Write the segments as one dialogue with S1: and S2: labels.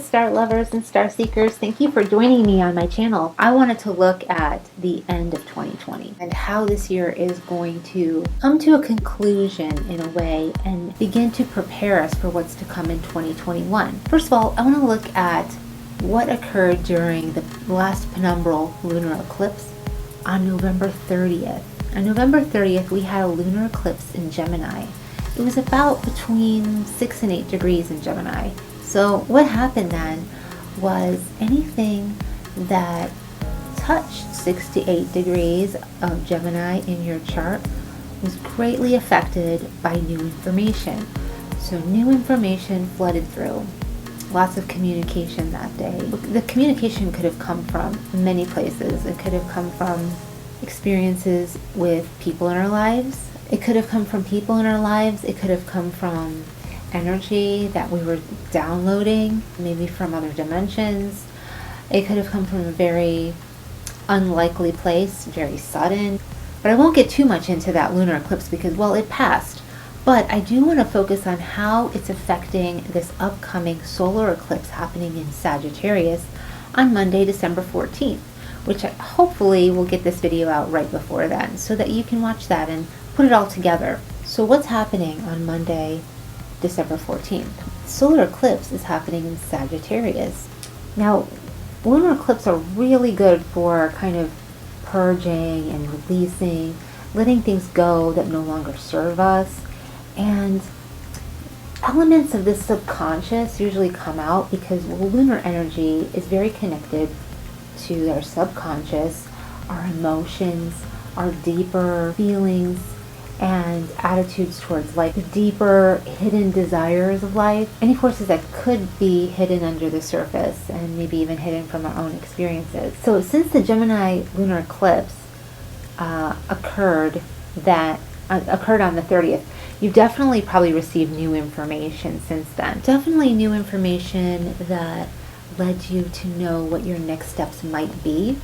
S1: star lovers and star seekers. Thank you for joining me on my channel. I wanted to look at the end of 2020 and how this year is going to come to a conclusion in a way and begin to prepare us for what's to come in 2021. First of all, I want to look at what occurred during the last penumbral lunar eclipse on November 30th. On November 30th, we had a lunar eclipse in Gemini. It was about between 6 and 8 degrees in Gemini. So what happened then was anything that touched 6 to 8 degrees of Gemini in your chart was greatly affected by new information. So new information flooded through. Lots of communication that day. The communication could have come from many places. It could have come from experiences with people in our lives. It could have come from people in our lives. It could have come from energy that we were downloading, maybe from other dimensions. It could have come from a very unlikely place, very sudden. But I won't get too much into that lunar eclipse because, well, it passed. But I do want to focus on how it's affecting this upcoming solar eclipse happening in Sagittarius on Monday, December 14th, which hopefully will get this video out right before then so that you can watch that and put it all together. So what's happening on Monday, December 14th? Solar eclipse is happening in Sagittarius. Now, lunar eclipses are really good for kind of purging and releasing, letting things go that no longer serve us. And elements of this subconscious usually come out because lunar energy is very connected to our subconscious, our emotions, our deeper feelings and attitudes towards life, the deeper hidden desires of life, any forces that could be hidden under the surface and maybe even hidden from our own experiences. So since the Gemini lunar eclipse occurred on the 30th, you've definitely probably received new information since then. Definitely new information that led you to know what your next steps might be.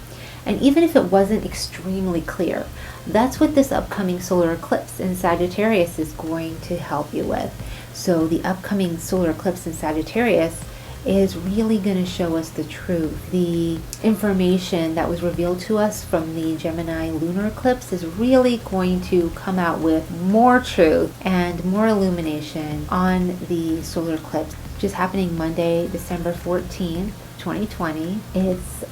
S1: And even if it wasn't extremely clear, that's what this upcoming solar eclipse in Sagittarius is going to help you with. So the upcoming solar eclipse in Sagittarius is really going to show us the truth. The information that was revealed to us from the Gemini lunar eclipse is really going to come out with more truth and more illumination on the solar eclipse, which is happening Monday, December 14th. 2020. It's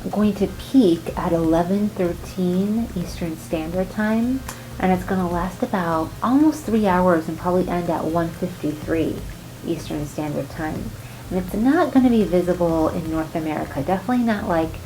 S1: going to peak at 11:13 Eastern Standard Time, and it's going to last about almost 3 hours and probably end at 1:53 Eastern Standard Time. And it's not going to be visible in North America, definitely not like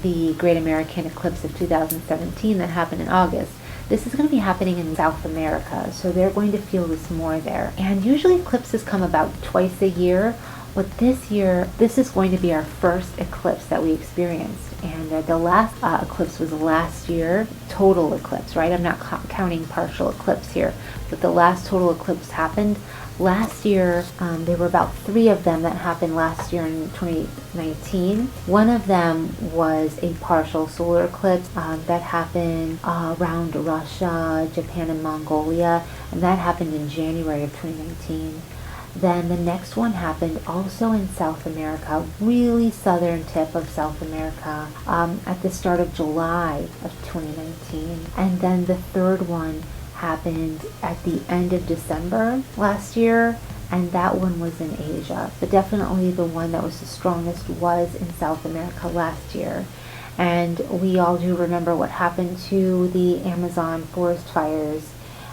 S1: the Great American Eclipse of 2017 that happened in August. This is going to be happening in South America, so they're going to feel this more there. And usually eclipses come about twice a year. But this year, this is going to be our first eclipse that we experienced. And the last eclipse was last year, total eclipse, right? I'm not counting partial eclipse here. But the last total eclipse happened last year. There were about 3 of them that happened last year in 2019. One of them was a partial solar eclipse that happened around Russia, Japan, and Mongolia. And that happened in January of 2019. Then the next one happened also in South America, really southern tip of South America, at the start of July of 2019. And then the third one happened at the end of December last year, and that one was in Asia. But definitely the one that was the strongest was in South America last year. And we all do remember what happened to the Amazon forest fires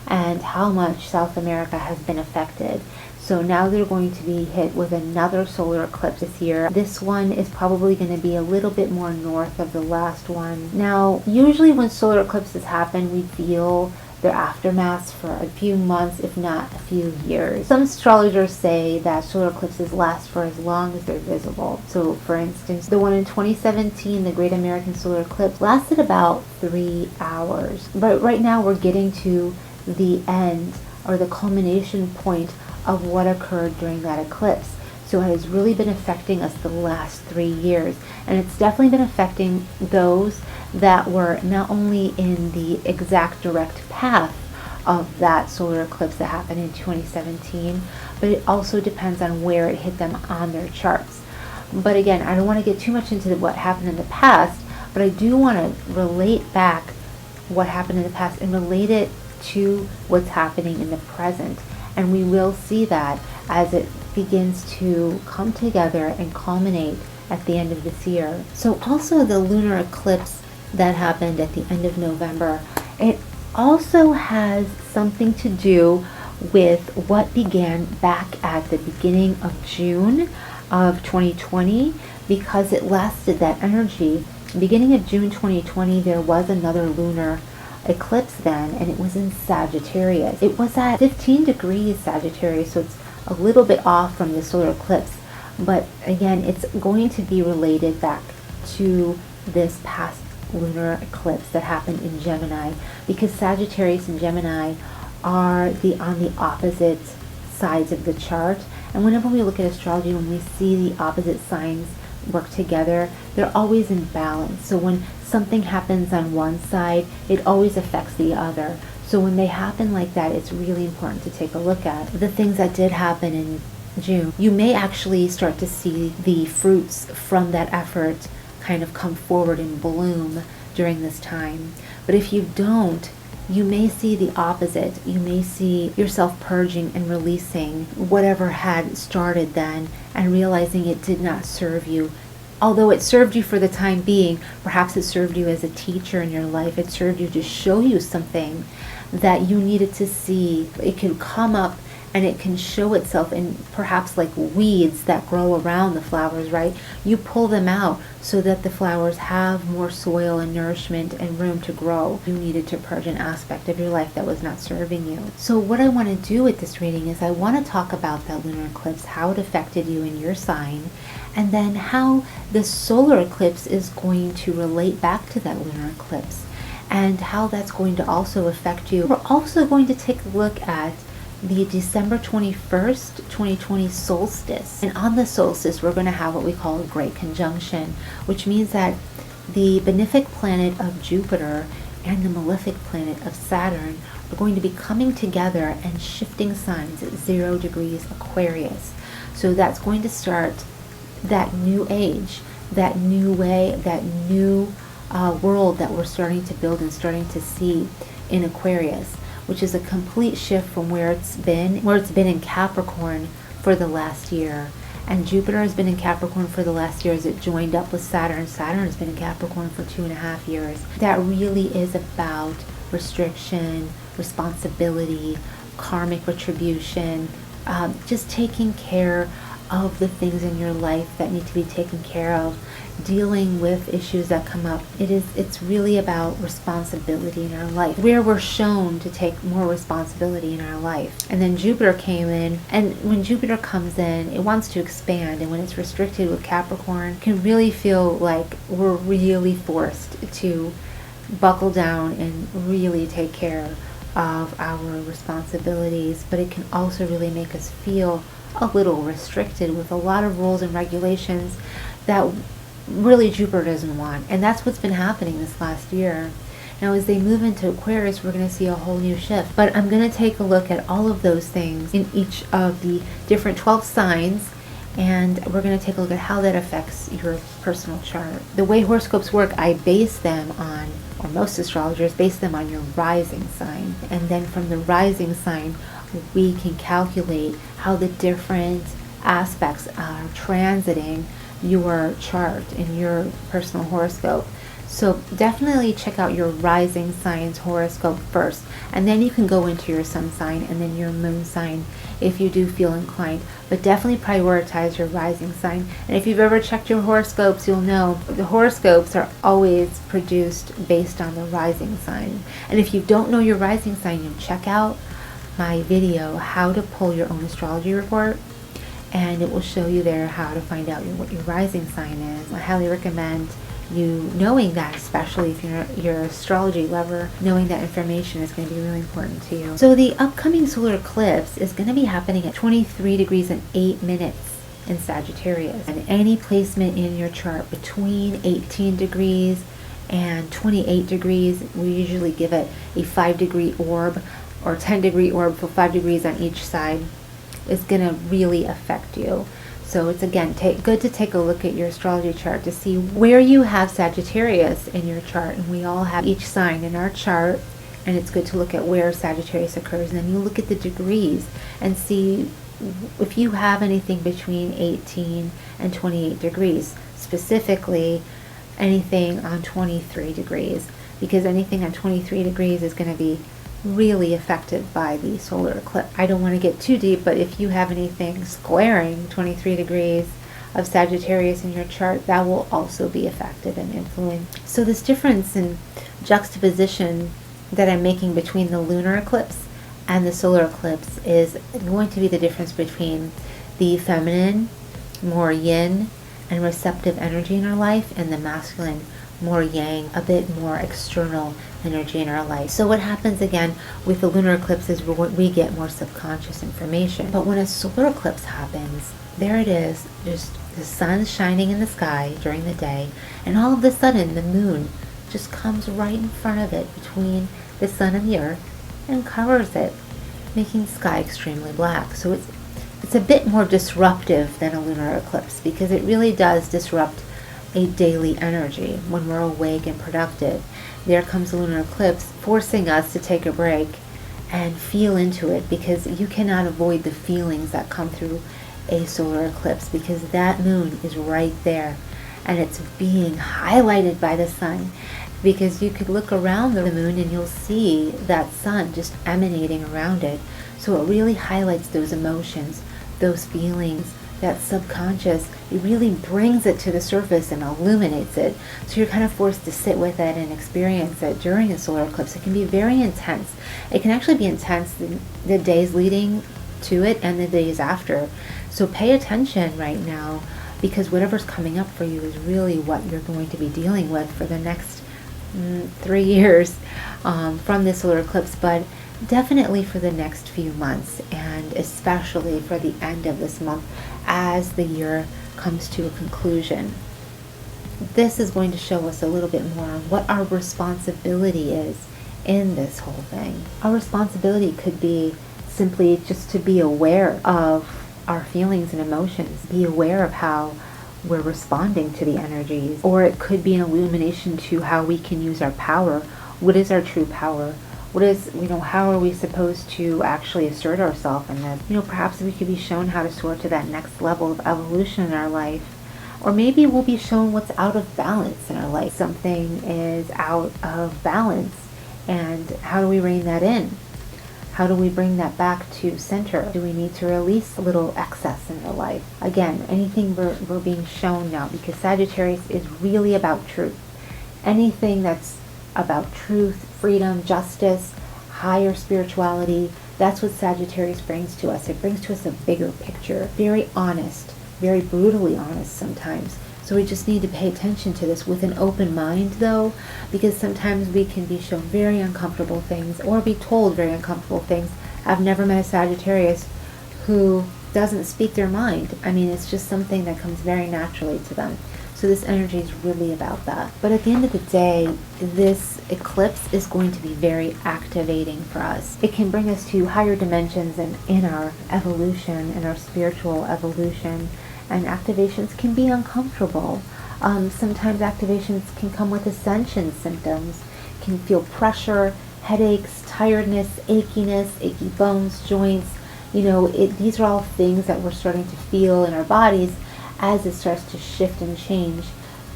S1: and how much South America has been affected. So now they're going to be hit with another solar eclipse this year. This one is probably going to be a little bit more north of the last one. Now, usually when solar eclipses happen, we feel their aftermaths for a few months, if not a few years. Some astrologers say that solar eclipses last for as long as they're visible. So, for instance, the one in 2017, the Great American Solar Eclipse, lasted about 3 hours. But right now we're getting to the end, or the culmination point of what occurred during that eclipse. So it has really been affecting us the last 3 years. And it's definitely been affecting those that were not only in the exact direct path of that solar eclipse that happened in 2017, but it also depends on where it hit them on their charts. But again, I don't want to get too much into what happened in the past, but I do want to relate back what happened in the past and relate it to what's happening in the present. And we will see that as it begins to come together and culminate at the end of this year. So also the lunar eclipse that happened at the end of November, it also has something to do with what began back at the beginning of June of 2020, because it lasted that energy. Beginning of June 2020, there was another lunar eclipse then, and it was in Sagittarius. It was at 15 degrees Sagittarius, so it's a little bit off from the solar eclipse. But again, it's going to be related back to this past lunar eclipse that happened in Gemini, because Sagittarius and Gemini are on the opposite sides of the chart. And whenever we look at astrology, when we see the opposite signs work together, they're always in balance. So when something happens on one side, it always affects the other. So when they happen like that, it's really important to take a look at the things that did happen in June. You may actually start to see the fruits from that effort kind of come forward and bloom during this time. But if you don't, you may see the opposite. You may see yourself purging and releasing whatever had started then and realizing it did not serve you. Although it served you for the time being, perhaps it served you as a teacher in your life. It served you to show you something that you needed to see. It can come up and it can show itself in perhaps like weeds that grow around the flowers, right? You pull them out so that the flowers have more soil and nourishment and room to grow. You needed to purge an aspect of your life that was not serving you. So what I want to do with this reading is I want to talk about that lunar eclipse, how it affected you in your sign, and then how the solar eclipse is going to relate back to that lunar eclipse, and how that's going to also affect you. We're also going to take a look at the December 21st, 2020 solstice. And on the solstice, we're going to have what we call a great conjunction, which means that the benefic planet of Jupiter and the malefic planet of Saturn are going to be coming together and shifting signs at 0 degrees Aquarius. So that's going to start that new age, that new way, that new world that we're starting to build and starting to see in Aquarius, which is a complete shift from where it's been in Capricorn for the last year. And Jupiter has been in Capricorn for the last year as it joined up with Saturn. Saturn has been in Capricorn for 2.5 years. That really is about restriction, responsibility, karmic retribution, just taking care of the things in your life that need to be taken care of, dealing with issues that come up. It's really about responsibility in our life, where we're shown to take more responsibility in our life. And then Jupiter came in, and when Jupiter comes in, it wants to expand, and when it's restricted with Capricorn, it can really feel like we're really forced to buckle down and really take care of our responsibilities. But it can also really make us feel a little restricted with a lot of rules and regulations that really Jupiter doesn't want. And that's what's been happening this last year. Now as they move into Aquarius, we're going to see a whole new shift. But I'm going to take a look at all of those things in each of the different 12 signs, and we're going to take a look at how that affects your personal chart. The way horoscopes work, I base them on, or most astrologers base them on your rising sign. And then from the rising sign, we can calculate how the different aspects are transiting your chart in your personal horoscope. So definitely check out your rising signs horoscope first, and then you can go into your sun sign and then your moon sign if you do feel inclined. But definitely prioritize your rising sign. And if you've ever checked your horoscopes, you'll know the horoscopes are always produced based on the rising sign. And if you don't know your rising sign, you check out my video, how to pull your own astrology report, and it will show you there how to find out what your rising sign is. I highly recommend you knowing that, especially if you're an astrology lover. Knowing that information is going to be really important to you. So the upcoming solar eclipse is going to be happening at 23 degrees and 8 minutes in Sagittarius, and any placement in your chart between 18 degrees and 28 degrees, we usually give it a 5-degree orb or 10-degree orb for 5 degrees on each side, is going to really affect you. So it's again good to take a look at your astrology chart to see where you have Sagittarius in your chart. And we all have each sign in our chart, and it's good to look at where Sagittarius occurs. And then you look at the degrees and see if you have anything between 18 and 28 degrees, specifically anything on 23 degrees, because anything on 23 degrees is going to be really affected by the solar eclipse. I don't want to get too deep, but if you have anything squaring 23 degrees of Sagittarius in your chart, that will also be affected and influenced. So this difference in juxtaposition that I'm making between the lunar eclipse and the solar eclipse is going to be the difference between the feminine, more yin and receptive energy in our life, and the masculine, more yang, a bit more external energy in our life. So what happens again with the lunar eclipse is we get more subconscious information. But when a solar eclipse happens, there it is, just the sun shining in the sky during the day, and all of a sudden the moon just comes right in front of it between the sun and the earth and covers it, making the sky extremely black. So it's a bit more disruptive than a lunar eclipse, because it really does disrupt a daily energy when we're awake and productive. There comes a lunar eclipse forcing us to take a break and feel into it, because you cannot avoid the feelings that come through a solar eclipse, because that moon is right there and it's being highlighted by the sun. Because you could look around the moon and you'll see that sun just emanating around it. So it really highlights those emotions, those feelings, that subconscious. It really brings it to the surface and illuminates it. So you're kind of forced to sit with it and experience it during a solar eclipse. It can be very intense. It can actually be intense the days leading to it and the days after. So pay attention right now, because whatever's coming up for you is really what you're going to be dealing with for the next 3 years from this solar eclipse, but definitely for the next few months, and especially for the end of this month as the year comes to a conclusion. This is going to show us a little bit more on what our responsibility is in this whole thing. Our responsibility could be simply just to be aware of our feelings and emotions, be aware of how we're responding to the energies, or it could be an illumination to how we can use our power. What is our true power? What is, how are we supposed to actually assert ourselves in this? Perhaps we could be shown how to soar to that next level of evolution in our life. Or maybe we'll be shown what's out of balance in our life. Something is out of balance, and how do we rein that in? How do we bring that back to center? Do we need to release a little excess in our life? Again, anything we're being shown now, because Sagittarius is really about truth. Anything that's about truth, freedom, justice, higher spirituality, that's what Sagittarius brings to us. It brings to us a bigger picture, very honest, very brutally honest sometimes. So we just need to pay attention to this with an open mind, though, because sometimes we can be shown very uncomfortable things or be told very uncomfortable things. I've never met a Sagittarius who doesn't speak their mind. I mean, it's just something that comes very naturally to them. So this energy is really about that. But at the end of the day, this eclipse is going to be very activating for us. It can bring us to higher dimensions in our evolution, in our spiritual evolution. And activations can be uncomfortable. Sometimes activations can come with ascension symptoms, can feel pressure, headaches, tiredness, achiness, achy bones, joints. These are all things that we're starting to feel in our bodies as it starts to shift and change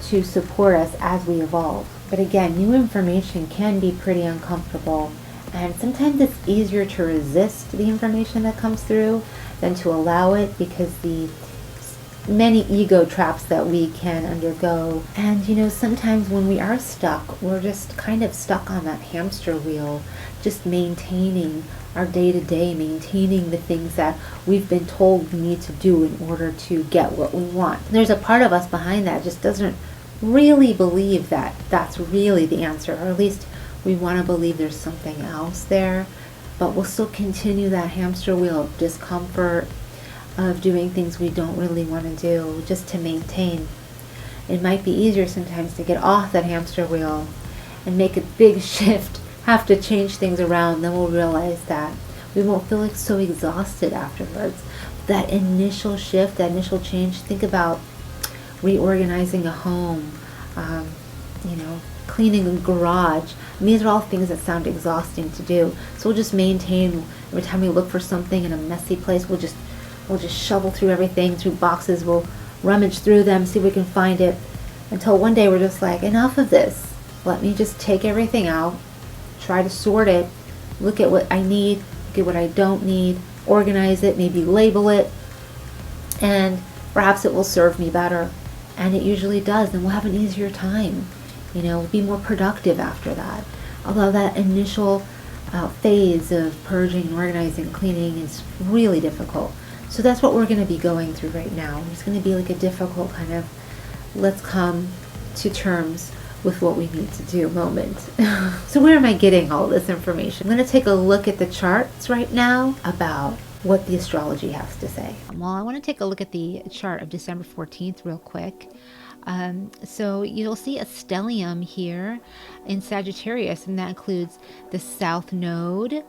S1: to support us as we evolve. But again, new information can be pretty uncomfortable, and sometimes it's easier to resist the information that comes through than to allow it, because the many ego traps that we can undergo. And sometimes when we are stuck, we're just kind of stuck on that hamster wheel, just maintaining our day-to-day, maintaining the things that we've been told we need to do in order to get what we want. There's a part of us behind that just doesn't really believe that that's really the answer, or at least we want to believe there's something else there, but we'll still continue that hamster wheel of discomfort, of doing things we don't really want to do just to maintain. It might be easier sometimes to get off that hamster wheel and make a big shift, have to change things around, then we'll realize that we won't feel so exhausted afterwards. that initial shift, that initial change. Think about reorganizing a home, you know, cleaning a garage. And these are all things that sound exhausting to do. So we'll just maintain. Every time we look for something in a messy place, we'll just shovel through everything, through boxes. We'll rummage through them, see if we can find it, until one day we're just like, enough of this. Let me just take everything out, try to sort it, look at what I need, look at what I don't need, organize it, maybe label it, and perhaps it will serve me better. And it usually does, and we'll have an easier time. You know, we'll be more productive after that. Although that initial phase of purging and organizing and cleaning is really difficult. So that's what we're going to be going through right now. It's going to be like a difficult kind of, let's come to terms with what we need to do moment. So where am I getting all this information? I'm going to take a look at the charts right now about what the astrology has to say. Well, I want to take a look at the chart of December 14th real quick. So you'll see a stellium here in Sagittarius, and that includes the South Node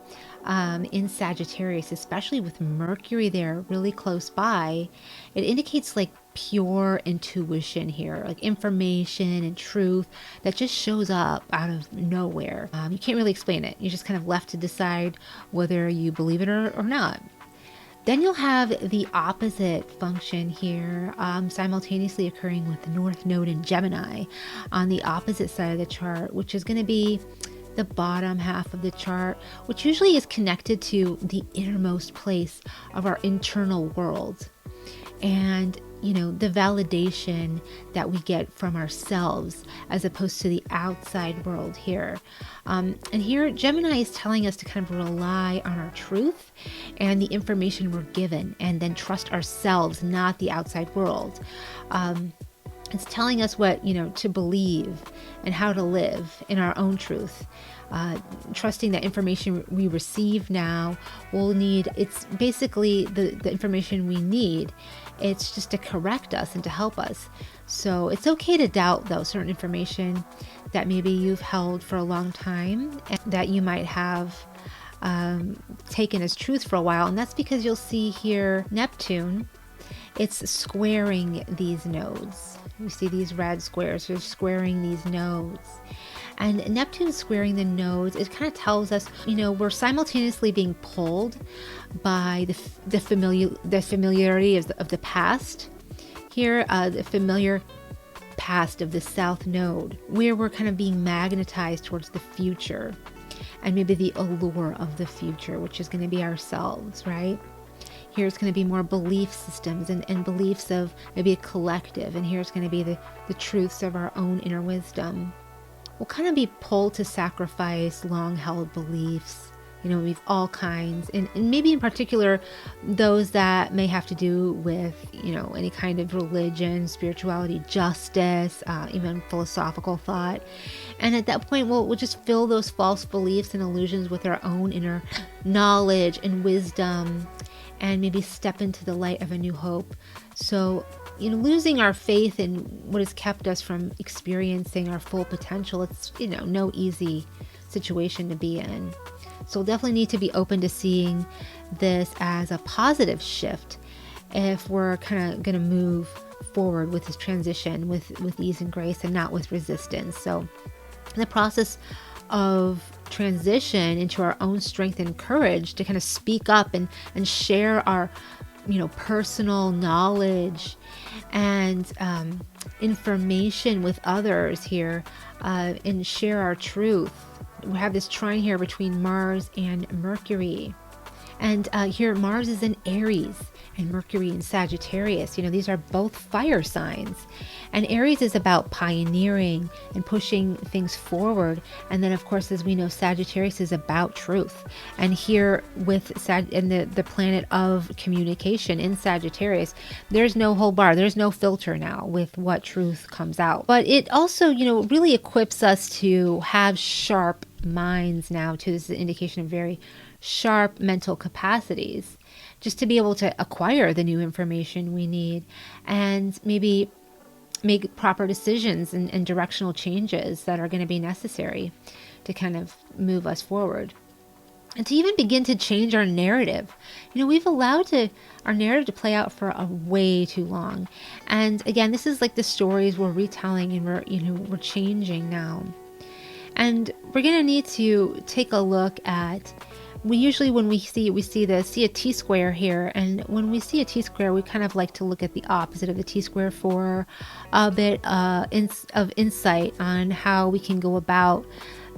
S1: in Sagittarius, especially with Mercury there really close by. It indicates like pure intuition here, like information and truth that just shows up out of nowhere. You can't really explain it. You're just kind of left to decide whether you believe it or not. Then you'll have the opposite function here, simultaneously occurring with the North Node in Gemini on the opposite side of the chart, which is going to be the bottom half of the chart, which usually is connected to the innermost place of our internal world. And, you know, the validation that we get from ourselves as opposed to the outside world here. And here, Gemini is telling us to kind of rely on our truth and the information we're given, and then trust ourselves, not the outside world. It's telling us what, you know, to believe and how to live in our own truth. Trusting that information we receive now will need, it's basically the information we need. It's just to correct us and to help us. So it's okay to doubt, though, certain information that maybe you've held for a long time and that you might have taken as truth for a while. And that's because you'll see here Neptune, it's squaring these nodes. You see these red squares, so squaring these nodes. And Neptune squaring the nodes, it kind of tells us, you know, we're simultaneously being pulled by the familiarity of the past. Here, the familiar past of the South Node, where we're kind of being magnetized towards the future, and maybe the allure of the future, which is going to be ourselves, right? Here it's going to be more belief systems and beliefs of maybe a collective, and here it's going to be the truths of our own inner wisdom. We'll kind of be pulled to sacrifice long-held beliefs. You know, we've all kinds, and maybe in particular those that may have to do with, you know, any kind of religion, spirituality, justice, even philosophical thought. And at that point, we'll just fill those false beliefs and illusions with our own inner knowledge and wisdom, and maybe step into the light of a new hope. So, you know, losing our faith in what has kept us from experiencing our full potential, it's, you know, no easy situation to be in. So we'll definitely need to be open to seeing this as a positive shift if we're kind of going to move forward with this transition with ease and grace and not with resistance. So in the process of transition into our own strength and courage to kind of speak up and share our, you know, personal knowledge and information with others here, and share our truth. We have this trine here between Mars and Mercury. And here Mars is in Aries and Mercury in Sagittarius. You know, these are both fire signs. And Aries is about pioneering and pushing things forward. And then, of course, as we know, Sagittarius is about truth. And here with the planet of communication in Sagittarius, there's no hold bar. There's no filter now with what truth comes out. But it also, you know, really equips us to have sharp minds now too. This is an indication of very sharp mental capacities, just to be able to acquire the new information we need and maybe make proper decisions and directional changes that are going to be necessary to kind of move us forward. and to even begin to change our narrative. We've allowed our narrative to play out for a way too long. And again, this is like the stories we're retelling, and we're changing now. And we're going to need to take a look at, when we see a T-square here. And when we see a T-square, we kind of like to look at the opposite of the T-square for a bit of insight on how we can go about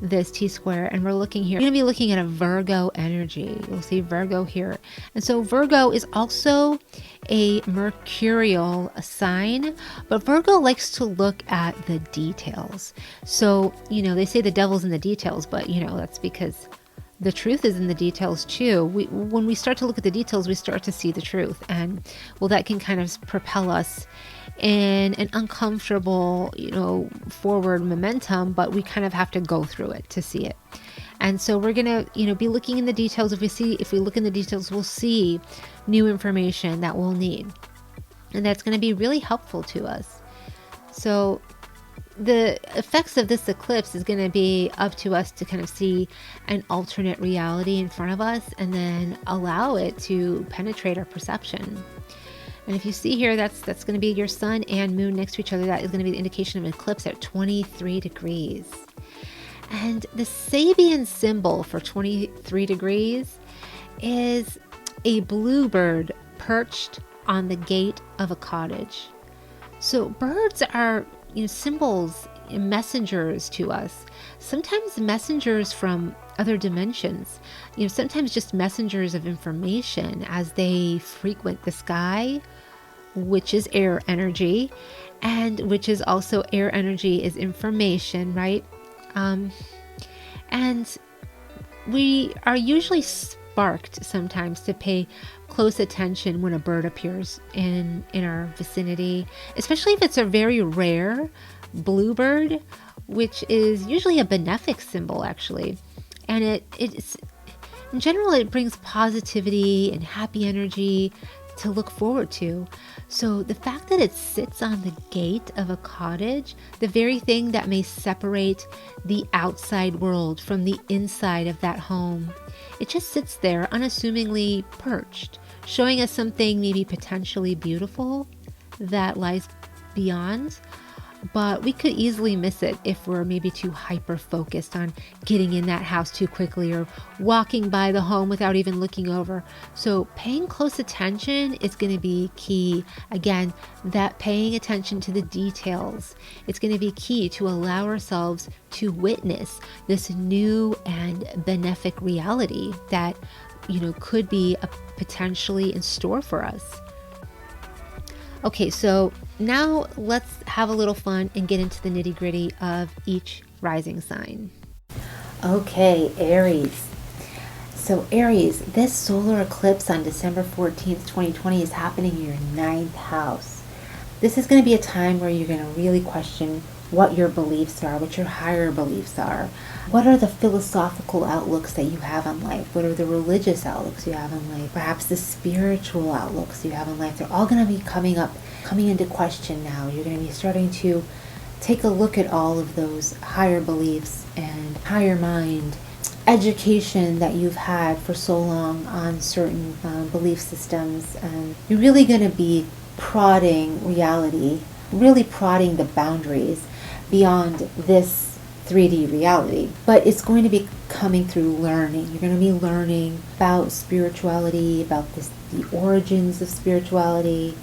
S1: this T-square. And we're going to be looking at a Virgo energy. You'll see Virgo here. And so Virgo is also a mercurial sign, but Virgo likes to look at the details. So, they say the devil's in the details, but that's because the truth is in the details too. When we start to look at the details, we start to see the truth. And that can kind of propel us in an uncomfortable, forward momentum, but we kind of have to go through it to see it. And so we're going to, be looking in the details. If we look in the details, we'll see new information that we'll need. And that's going to be really helpful to us. So the effects of this eclipse is going to be up to us to kind of see an alternate reality in front of us and then allow it to penetrate our perception. And if you see here, that's going to be your sun and moon next to each other. That is going to be the indication of an eclipse at 23 degrees. And the Sabian symbol for 23 degrees is a bluebird perched on the gate of a cottage. So birds are, symbols, messengers to us. Sometimes messengers from other dimensions. Sometimes just messengers of information as they frequent the sky, which is air energy, and which is also air energy is information, right? And we are usually sparked sometimes to pay close attention when a bird appears in our vicinity, especially if it's a very rare bluebird, which is usually a benefic symbol actually. And it's in general, it brings positivity and happy energy to look forward to. So the fact that it sits on the gate of a cottage, the very thing that may separate the outside world from the inside of that home, it just sits there unassumingly perched, showing us something maybe potentially beautiful that lies beyond. But we could easily miss it if we're maybe too hyper focused on getting in that house too quickly or walking by the home without even looking over. So paying close attention is going to be key. Again, that paying attention to the details, it's going to be key to allow ourselves to witness this new and benefic reality that, could be potentially in store for us. Okay, so now let's have a little fun and get into the nitty-gritty of each rising sign. Okay, Aries. So Aries, this solar eclipse on December 14th, 2020 is happening in your 9th house. This is going to be a time where you're going to really question what your beliefs are, what your higher beliefs are. What are the philosophical outlooks that you have on life? What are the religious outlooks you have on life? Perhaps the spiritual outlooks you have on life. They're all going to be coming into question now. You're going to be starting to take a look at all of those higher beliefs and higher mind education that you've had for so long on certain belief systems. And you're really going to be prodding reality, really prodding the boundaries beyond this 3D reality. But it's going to be coming through learning. You're going to be learning about spirituality, about the origins of spirituality,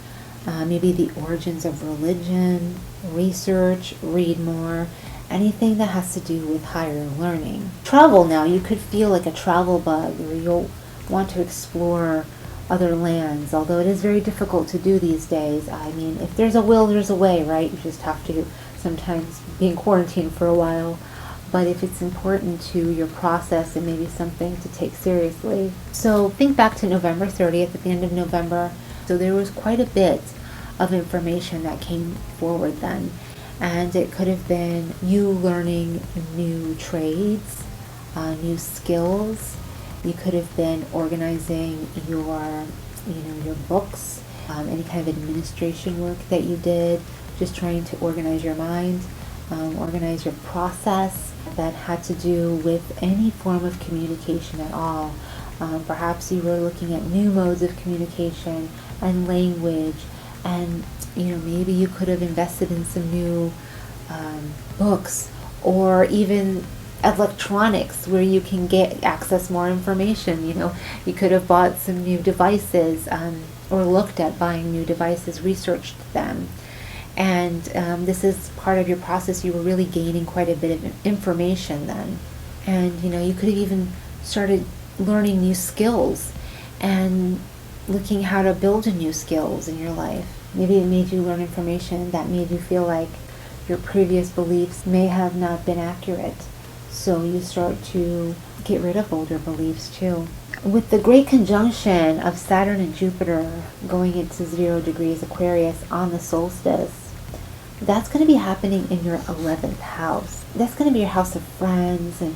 S1: maybe the origins of religion, research, read more, anything that has to do with higher learning. Travel now, you could feel like a travel bug, or you'll want to explore other lands, although it is very difficult to do these days. I mean, if there's a will, there's a way, right? You just have to sometimes be in quarantine for a while. But if it's important to your process, it may be something to take seriously. So think back to November 30th, at the end of November. So there was quite a bit of information that came forward then. And it could have been you learning new trades, new skills. You could have been organizing your books, any kind of administration work that you did, just trying to organize your mind. organize your process that had to do with any form of communication at all. Perhaps you were looking at new modes of communication and language, and maybe you could have invested in some new books, or even electronics where you can access more information. You could have bought some new devices, or looked at buying new devices, researched them. And this is part of your process. You were really gaining quite a bit of information then. And you could have even started learning new skills and looking how to build new skills in your life. Maybe it made you learn information that made you feel like your previous beliefs may have not been accurate. So you start to get rid of older beliefs too. With the great conjunction of Saturn and Jupiter going into 0 degrees Aquarius on the solstice, that's going to be happening in your 11th house. That's going to be your house of friends and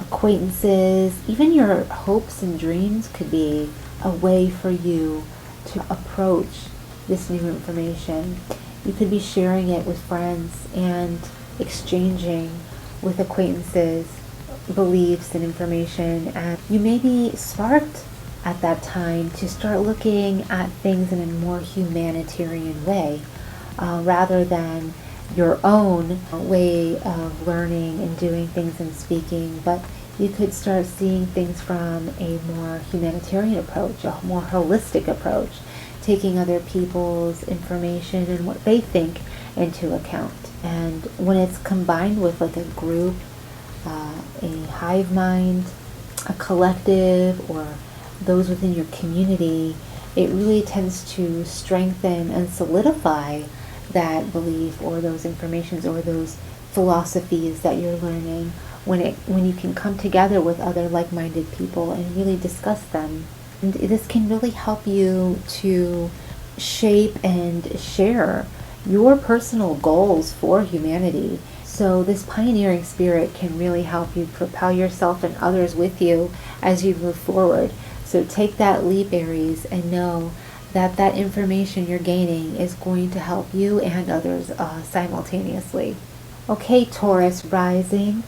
S1: acquaintances. Even your hopes and dreams could be a way for you to approach this new information. You could be sharing it with friends and exchanging with acquaintances beliefs and information, and you may be sparked at that time to start looking at things in a more humanitarian way, rather than your own way of learning and doing things and speaking. But you could start seeing things from a more humanitarian approach, a more holistic approach, taking other people's information and what they think into account. And when it's combined with like a group, a hive mind, a collective, or those within your community, it really tends to strengthen and solidify that belief or those informations or those philosophies that you're learning when you can come together with other like-minded people and really discuss them. And this can really help you to shape and share your personal goals for humanity. So this pioneering spirit can really help you propel yourself and others with you as you move forward. So take that leap, Aries, and know that that information you're gaining is going to help you and others simultaneously. Okay, Taurus rising,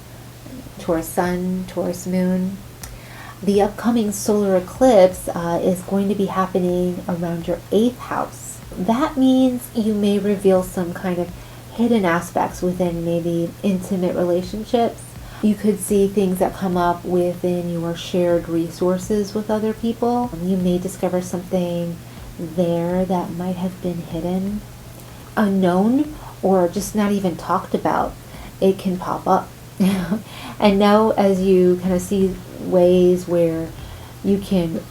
S1: Taurus sun, Taurus moon. The upcoming solar eclipse is going to be happening around your 8th house. That means you may reveal some kind of hidden aspects within maybe intimate relationships. You could see things that come up within your shared resources with other people. You may discover something there that might have been hidden, unknown, or just not even talked about. It can pop up. And now as you kind of see ways where you can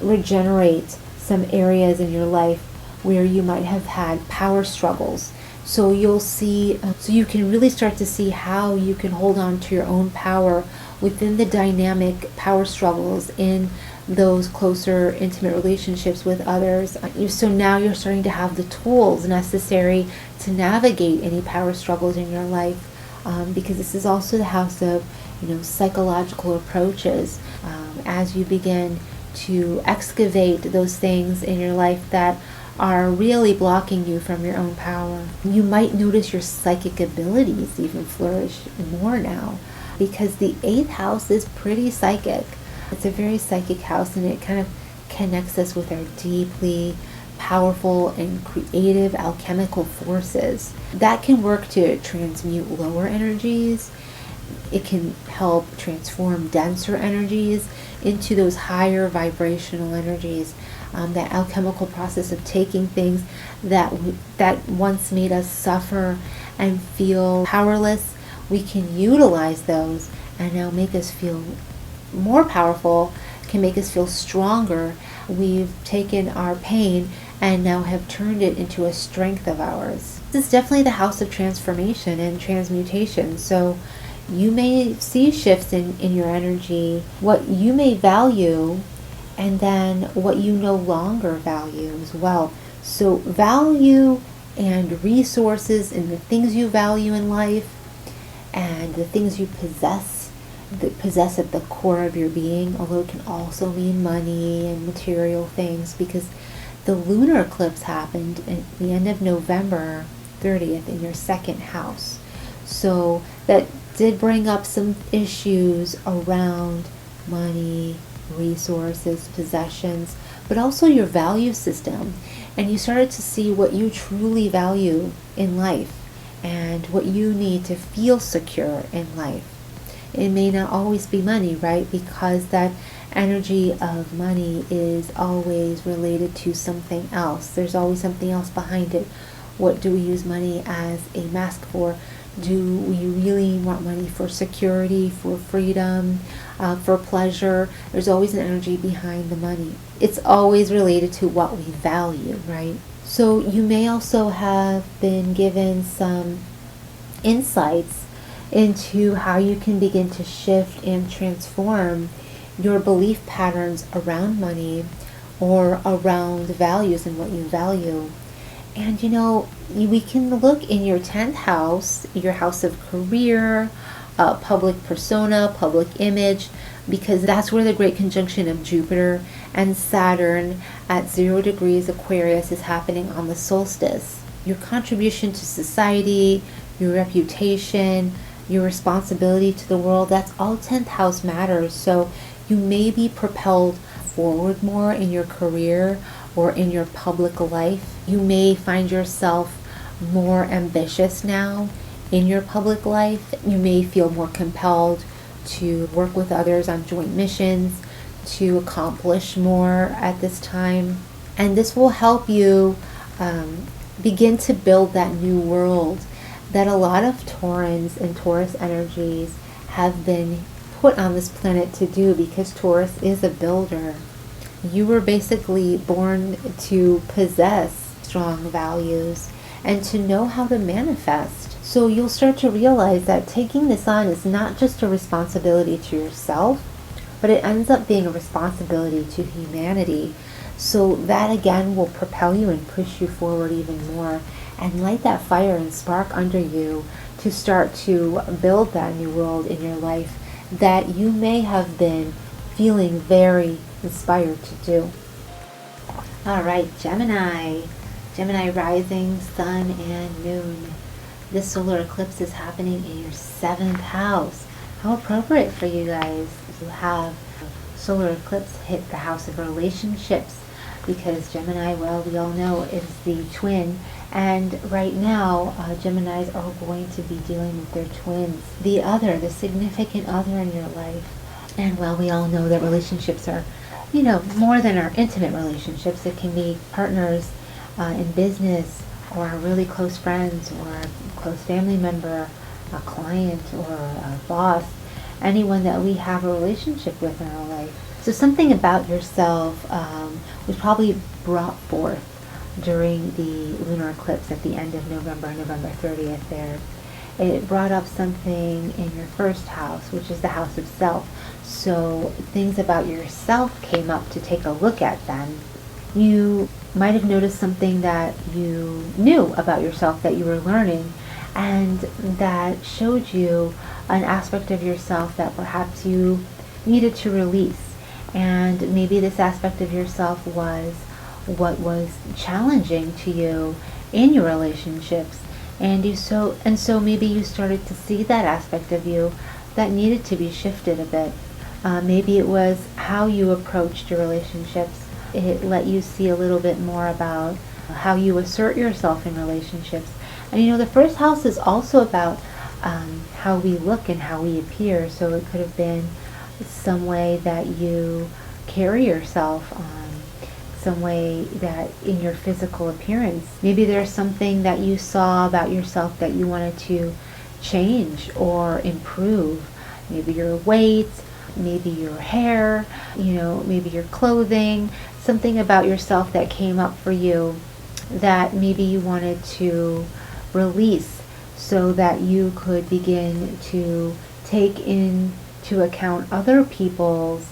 S1: regenerate some areas in your life where you might have had power struggles. So you'll see, so you can really start to see how you can hold on to your own power within the dynamic power struggles in those closer intimate relationships with others. So now you're starting to have the tools necessary to navigate any power struggles in your life, because this is also the house of psychological approaches. As you begin to excavate those things in your life that are really blocking you from your own power, you might notice your psychic abilities even flourish more now, because the 8th house is pretty psychic. It's a very psychic house, and it kind of connects us with our deeply powerful and creative alchemical forces that can work to transmute lower energies. It can help transform denser energies into those higher vibrational energies. That alchemical process of taking things that once made us suffer and feel powerless, we can utilize those and now make us feel more powerful, can make us feel stronger. We've taken our pain and now have turned it into a strength of ours. This is definitely the house of transformation and transmutation. So you may see shifts in your energy, what you may value, and then what you no longer value as well. So value and resources and the things you value in life and the things you possess, that possess at the core of your being, although it can also mean money and material things, because the lunar eclipse happened at the end of November 30th in your 2nd house. So that did bring up some issues around money, resources, possessions, but also your value system. And you started to see what you truly value in life and what you need to feel secure in life. It may not always be money, right? Because that energy of money is always related to something else. There's always something else behind it. What do we use money as a mask for? Do we really want money for security, for freedom, for pleasure? There's always an energy behind the money. It's always related to what we value, right? So you may also have been given some insights into how you can begin to shift and transform your belief patterns around money or around values and what you value. And we can look in your 10th house, your house of career, public persona, public image, because that's where the great conjunction of Jupiter and Saturn at 0 degrees Aquarius is happening on the solstice. Your contribution to society, your reputation, your responsibility to the world, that's all 10th house matters. So you may be propelled forward more in your career or in your public life. You may find yourself more ambitious now in your public life. You may feel more compelled to work with others on joint missions, to accomplish more at this time. And this will help you begin to build that new world that a lot of Taurans and Taurus energies have been put on this planet to do, because Taurus is a builder. You were basically born to possess strong values and to know how to manifest. So you'll start to realize that taking this on is not just a responsibility to yourself, but it ends up being a responsibility to humanity. So that again will propel you and push you forward even more and light that fire and spark under you to start to build that new world in your life that you may have been feeling very inspired to do. All right, Gemini. Gemini rising, sun, and moon. This solar eclipse is happening in your 7th house. How appropriate for you guys to have solar eclipse hit the house of relationships, because Gemini, well, we all know, is the twin. And right now, Geminis are going to be dealing with their twins, the significant other in your life. And well, we all know that relationships are, more than our intimate relationships. It can be partners in business, or really close friends, or a close family member, a client, or a boss, anyone that we have a relationship with in our life. So something about yourself was probably brought forth during the lunar eclipse at the end of November 30th there. It brought up something in your 1st house, which is the house of self. So things about yourself came up to take a look at then. You might have noticed something that you knew about yourself that you were learning, and that showed you an aspect of yourself that perhaps you needed to release. And maybe this aspect of yourself was what was challenging to you in your relationships, and so maybe you started to see that aspect of you that needed to be shifted a bit. Maybe it was how you approached your relationships. It let you see a little bit more about how you assert yourself in relationships. And the 1st house is also about how we look and how we appear. So it could have been some way that you carry yourself, some way that in your physical appearance. Maybe there's something that you saw about yourself that you wanted to change or improve. Maybe your weight, maybe your hair, maybe your clothing, something about yourself that came up for you that maybe you wanted to release so that you could begin to take into account other people's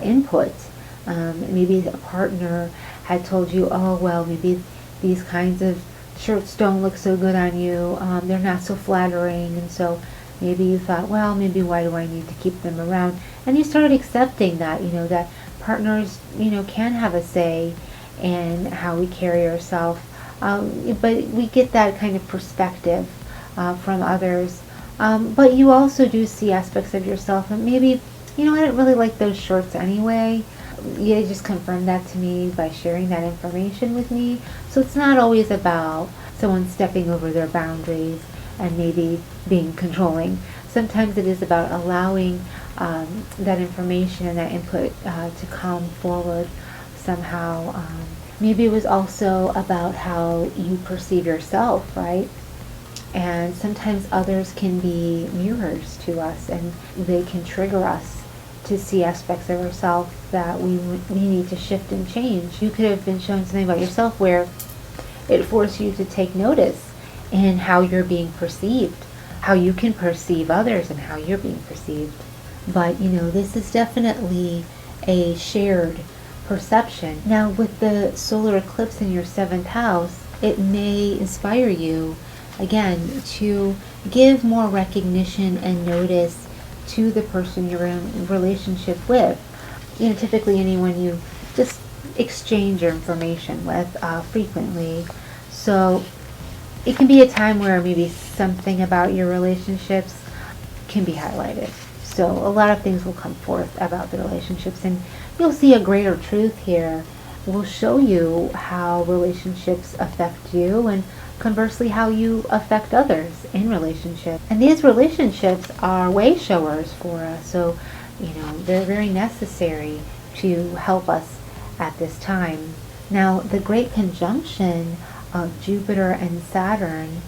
S1: input. Maybe a partner had told you, oh, well, maybe these kinds of shirts don't look so good on you. They're not so flattering. And so maybe you thought, well, maybe why do I need to keep them around? And you started accepting that, that partners, can have a say in how we carry ourselves. But we get that kind of perspective from others But you also do see aspects of yourself and maybe, you know, I didn't really like those shorts anyway. You just confirmed that to me by sharing that information with me. So it's not always about someone stepping over their boundaries and maybe being controlling. Sometimes it is about allowing that information and that input to come forward somehow. Maybe it was also about how you perceive yourself, right? And sometimes others can be mirrors to us and they can trigger us to see aspects of ourselves that we need to shift and change. You could have been shown something about yourself where it forced you to take notice in how you're being perceived, how you can perceive others and how you're being perceived. But, you know, this is definitely a shared perception. Now, with the solar eclipse in your 7th house, it may inspire you, again, to give more recognition and notice to the person you're in relationship with. You know, typically anyone you just exchange your information with frequently. So it can be a time where maybe something about your relationships can be highlighted. So a lot of things will come forth about the relationships and you'll see a greater truth here. Will show you how relationships affect you and conversely how you affect others in relationships. And these relationships are way showers for us. So, you know, they're very necessary to help us at this time. Now, the great conjunction of Jupiter and Saturn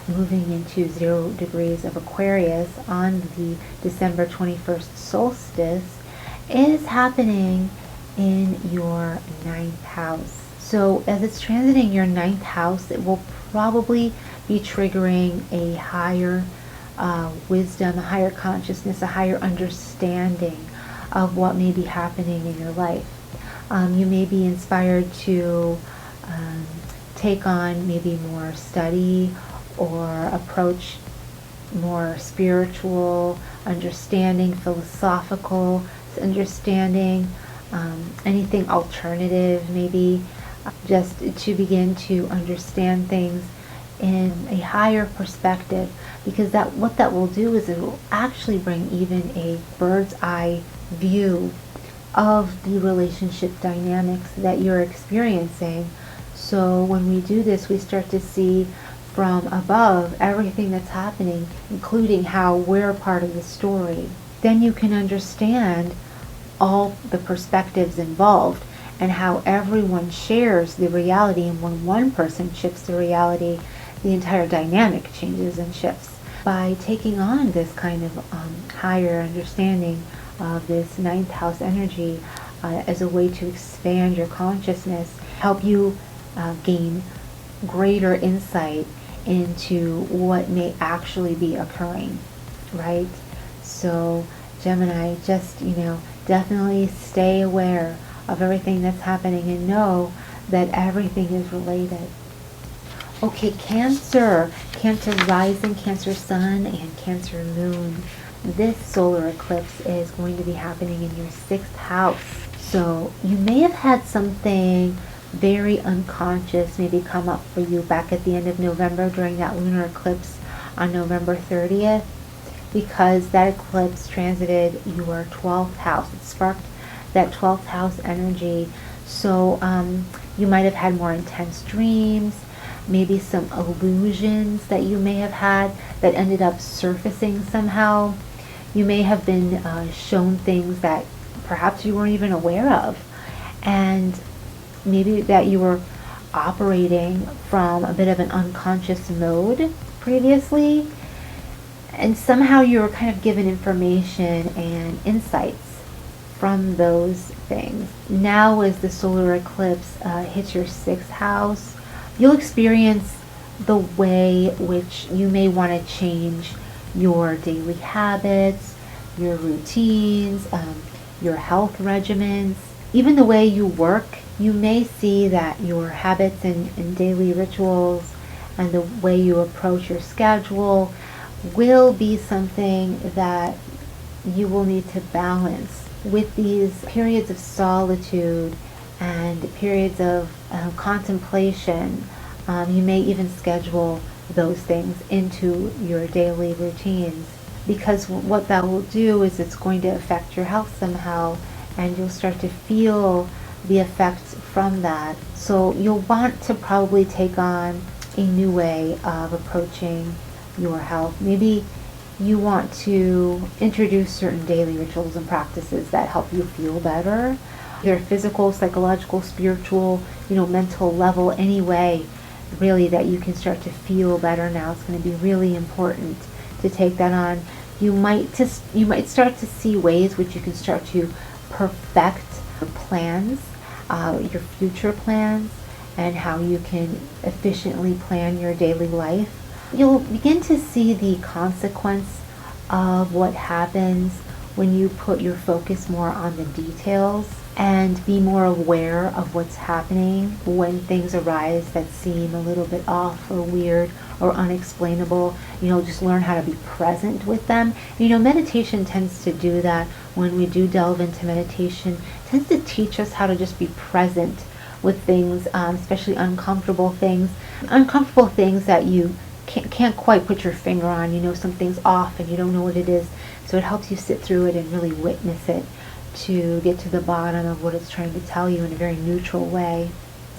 S1: moving into 0 degrees of Aquarius on the December 21st solstice is happening in your 9th house. So as it's transiting your 9th house, it will probably be triggering a higher wisdom, a higher consciousness, a higher understanding of what may be happening in your life. You may be inspired to take on maybe more study or approach more spiritual understanding, philosophical understanding, anything alternative, maybe just to begin to understand things in a higher perspective, because what that will do is it will actually bring even a bird's eye view of the relationship dynamics that you're experiencing. So when we do this, we start to see from above everything that's happening, including how we're part of the story. Then you can understand all the perspectives involved and how everyone shares the reality, and when one person shifts the reality, the entire dynamic changes and shifts. By taking on this kind of higher understanding of this 9th house energy as a way to expand your consciousness, help you gain greater insight into what may actually be occurring, right? So Gemini, just, definitely stay aware of everything that's happening and know that everything is related. Okay, Cancer rising, Cancer sun, and Cancer moon. This solar eclipse is going to be happening in your 6th house. So you may have had something very unconscious maybe come up for you back at the end of November during that lunar eclipse on November 30th, because that eclipse transited your 12th house. It sparked that 12th house energy. So you might have had more intense dreams, maybe some illusions that you may have had that ended up surfacing somehow. You may have been shown things that perhaps you weren't even aware of, and maybe that you were operating from a bit of an unconscious mode previously, and somehow you were kind of given information and insights from those things. Now as the solar eclipse hits your 6th house, you'll experience the way which you may want to change your daily habits, your routines, your health regimens, even the way you work. You may see that your habits and daily rituals and the way you approach your schedule will be something that you will need to balance with these periods of solitude and periods of contemplation. You may even schedule those things into your daily routines, because what that will do is it's going to affect your health somehow, and you'll start to feel the effects from that. So you'll want to probably take on a new way of approaching your health. Maybe you want to introduce certain daily rituals and practices that help you feel better, either physical, psychological, spiritual, mental level, any way really that you can start to feel better now. It's going to be really important to take that on. You might start to see ways which you can start to perfect your plans, your future plans, and how you can efficiently plan your daily life. You'll begin to see the consequence of what happens when you put your focus more on the details and be more aware of what's happening when things arise that seem a little bit off or weird or unexplainable. Just learn how to be present with them. Meditation tends to do that. When we do delve into meditation, it tends to teach us how to just be present with things, especially uncomfortable things that you can't quite put your finger on. Something's off and you don't know what it is. So it helps you sit through it and really witness it to get to the bottom of what it's trying to tell you in a very neutral way.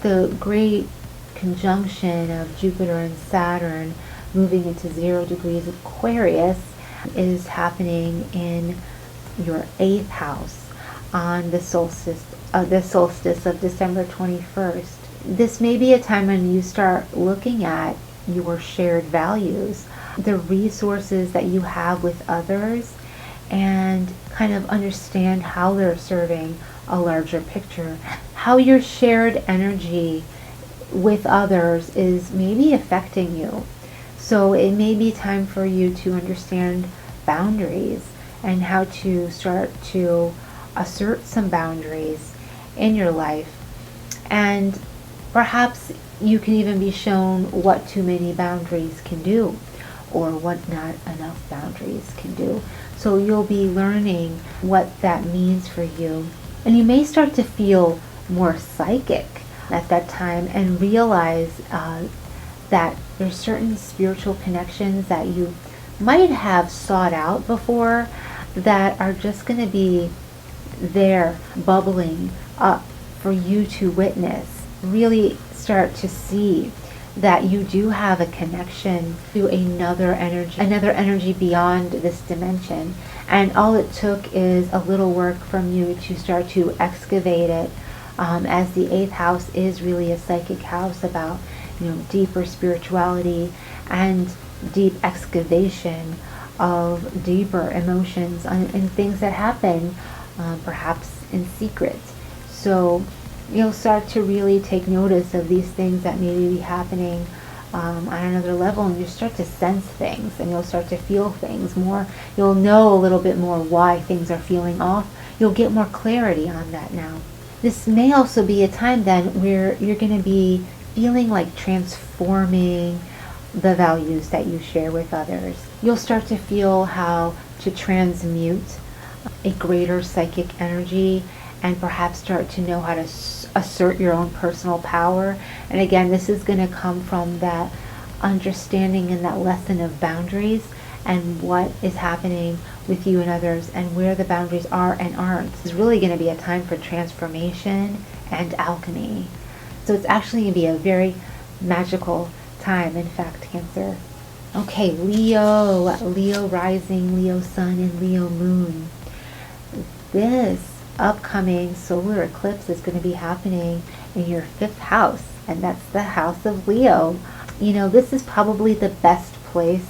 S1: The great conjunction of Jupiter and Saturn moving into 0 degrees Aquarius is happening in your 8th house on the solstice of December 21st. This may be a time when you start looking at your shared values, the resources that you have with others, and kind of understand how they're serving a larger picture. How your shared energy with others is maybe affecting you. So it may be time for you to understand boundaries and how to start to assert some boundaries in your life. And perhaps you can even be shown what too many boundaries can do, or what not enough boundaries can do. So you'll be learning what that means for you. And you may start to feel more psychic at that time and realize that there's certain spiritual connections that you might have sought out before that are just going to be there
S2: bubbling up for you to witness. Really start to see that you do have a connection to another energy beyond this dimension. And all it took is a little work from you to start to excavate it, as the 8th house is really a psychic house about, deeper spirituality and deep excavation of deeper emotions and things that happen, perhaps in secret. So you'll start to really take notice of these things that may be happening on another level, and you start to sense things and you'll start to feel things more. You'll know a little bit more why things are feeling off. You'll get more clarity on that now. This may also be a time then where you're going to be feeling like transforming the values that you share with others. You'll start to feel how to transmute a greater psychic energy and perhaps start to know how to assert your own personal power. And again, this is going to come from that understanding and that lesson of boundaries and what is happening with you and others and where the boundaries are and aren't. It's really going to be a time for transformation and alchemy. So it's actually going to be a very magical time, in fact, Cancer. Okay, Leo rising, Leo sun, and Leo moon. This upcoming solar eclipse is going to be happening in your 5th house, and that's the house of Leo. This is probably the best place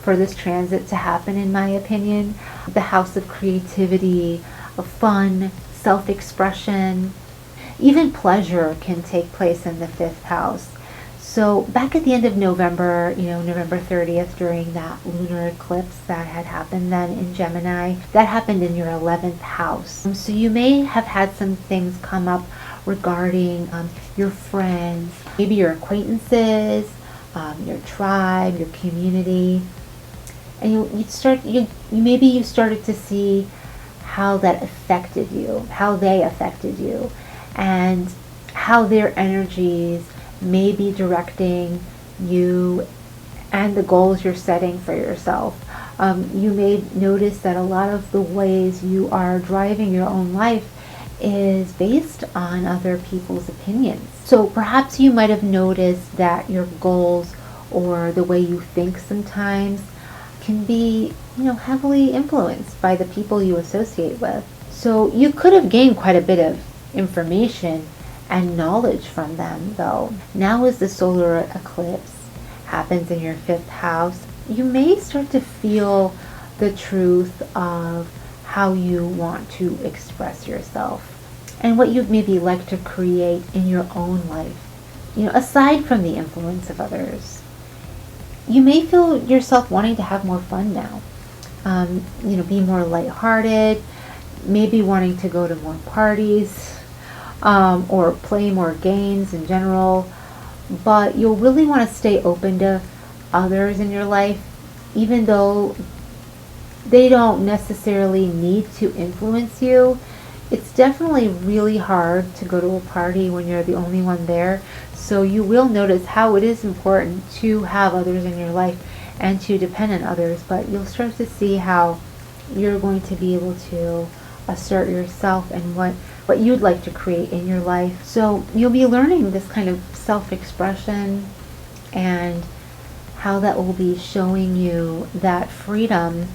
S2: for this transit to happen, in my opinion. The house of creativity, of fun, self-expression, even pleasure can take place in the 5th house. So back at the end of November, November 30th, during that lunar eclipse that had happened then in Gemini, that happened in your 11th house. So you may have had some things come up regarding your friends, maybe your acquaintances, your tribe, your community. And maybe you started to see how that affected you, how they affected you, and how their energies may be directing you and the goals you're setting for yourself. You may notice that a lot of the ways you are driving your own life is based on other people's opinions. So perhaps you might have noticed that your goals or the way you think sometimes can be, heavily influenced by the people you associate with. So you could have gained quite a bit of information and knowledge from them, though. Now as the solar eclipse happens in your 5th house, you may start to feel the truth of how you want to express yourself and what you'd maybe like to create in your own life, aside from the influence of others. You may feel yourself wanting to have more fun now, be more lighthearted, maybe wanting to go to more parties, or play more games in general, but you'll really want to stay open to others in your life, even though they don't necessarily need to influence you. It's definitely really hard to go to a party when you're the only one there, so you will notice how it is important to have others in your life and to depend on others, but you'll start to see how you're going to be able to assert yourself and what you'd like to create in your life. So you'll be learning this kind of self-expression and how that will be showing you that freedom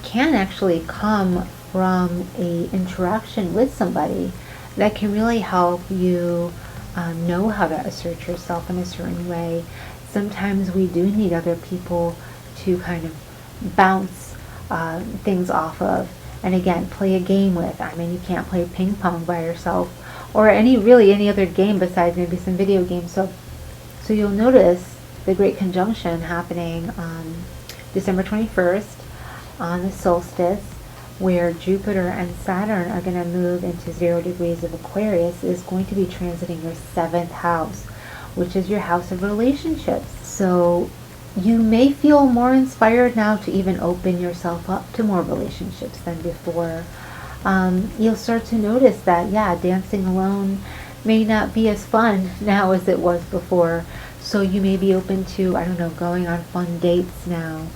S2: can actually come from a interaction with somebody that can really help you know how to assert yourself in a certain way. Sometimes we do need other people to kind of bounce things off of, and again, play a game with. I mean, you can't play ping pong by yourself, or any other game besides maybe some video games. So you'll notice the great conjunction happening on December 21st on the solstice, where Jupiter and Saturn are going to move into 0 degrees of Aquarius, is going to be transiting your 7th house, which is your house of relationships. So you may feel more inspired now to even open yourself up to more relationships than before. You'll start to notice that, dancing alone may not be as fun now as it was before. So you may be open to, going on fun dates now,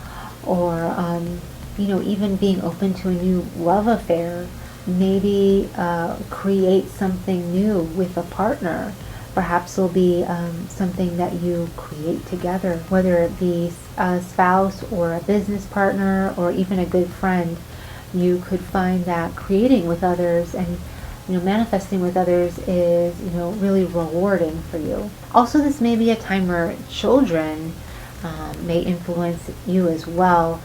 S2: or even being open to a new love affair. Maybe create something new with a partner. Perhaps it'll be something that you create together, whether it be a spouse or a business partner or even a good friend. You could find that creating with others and manifesting with others is really rewarding for you. Also, this may be a time where children may influence you as well,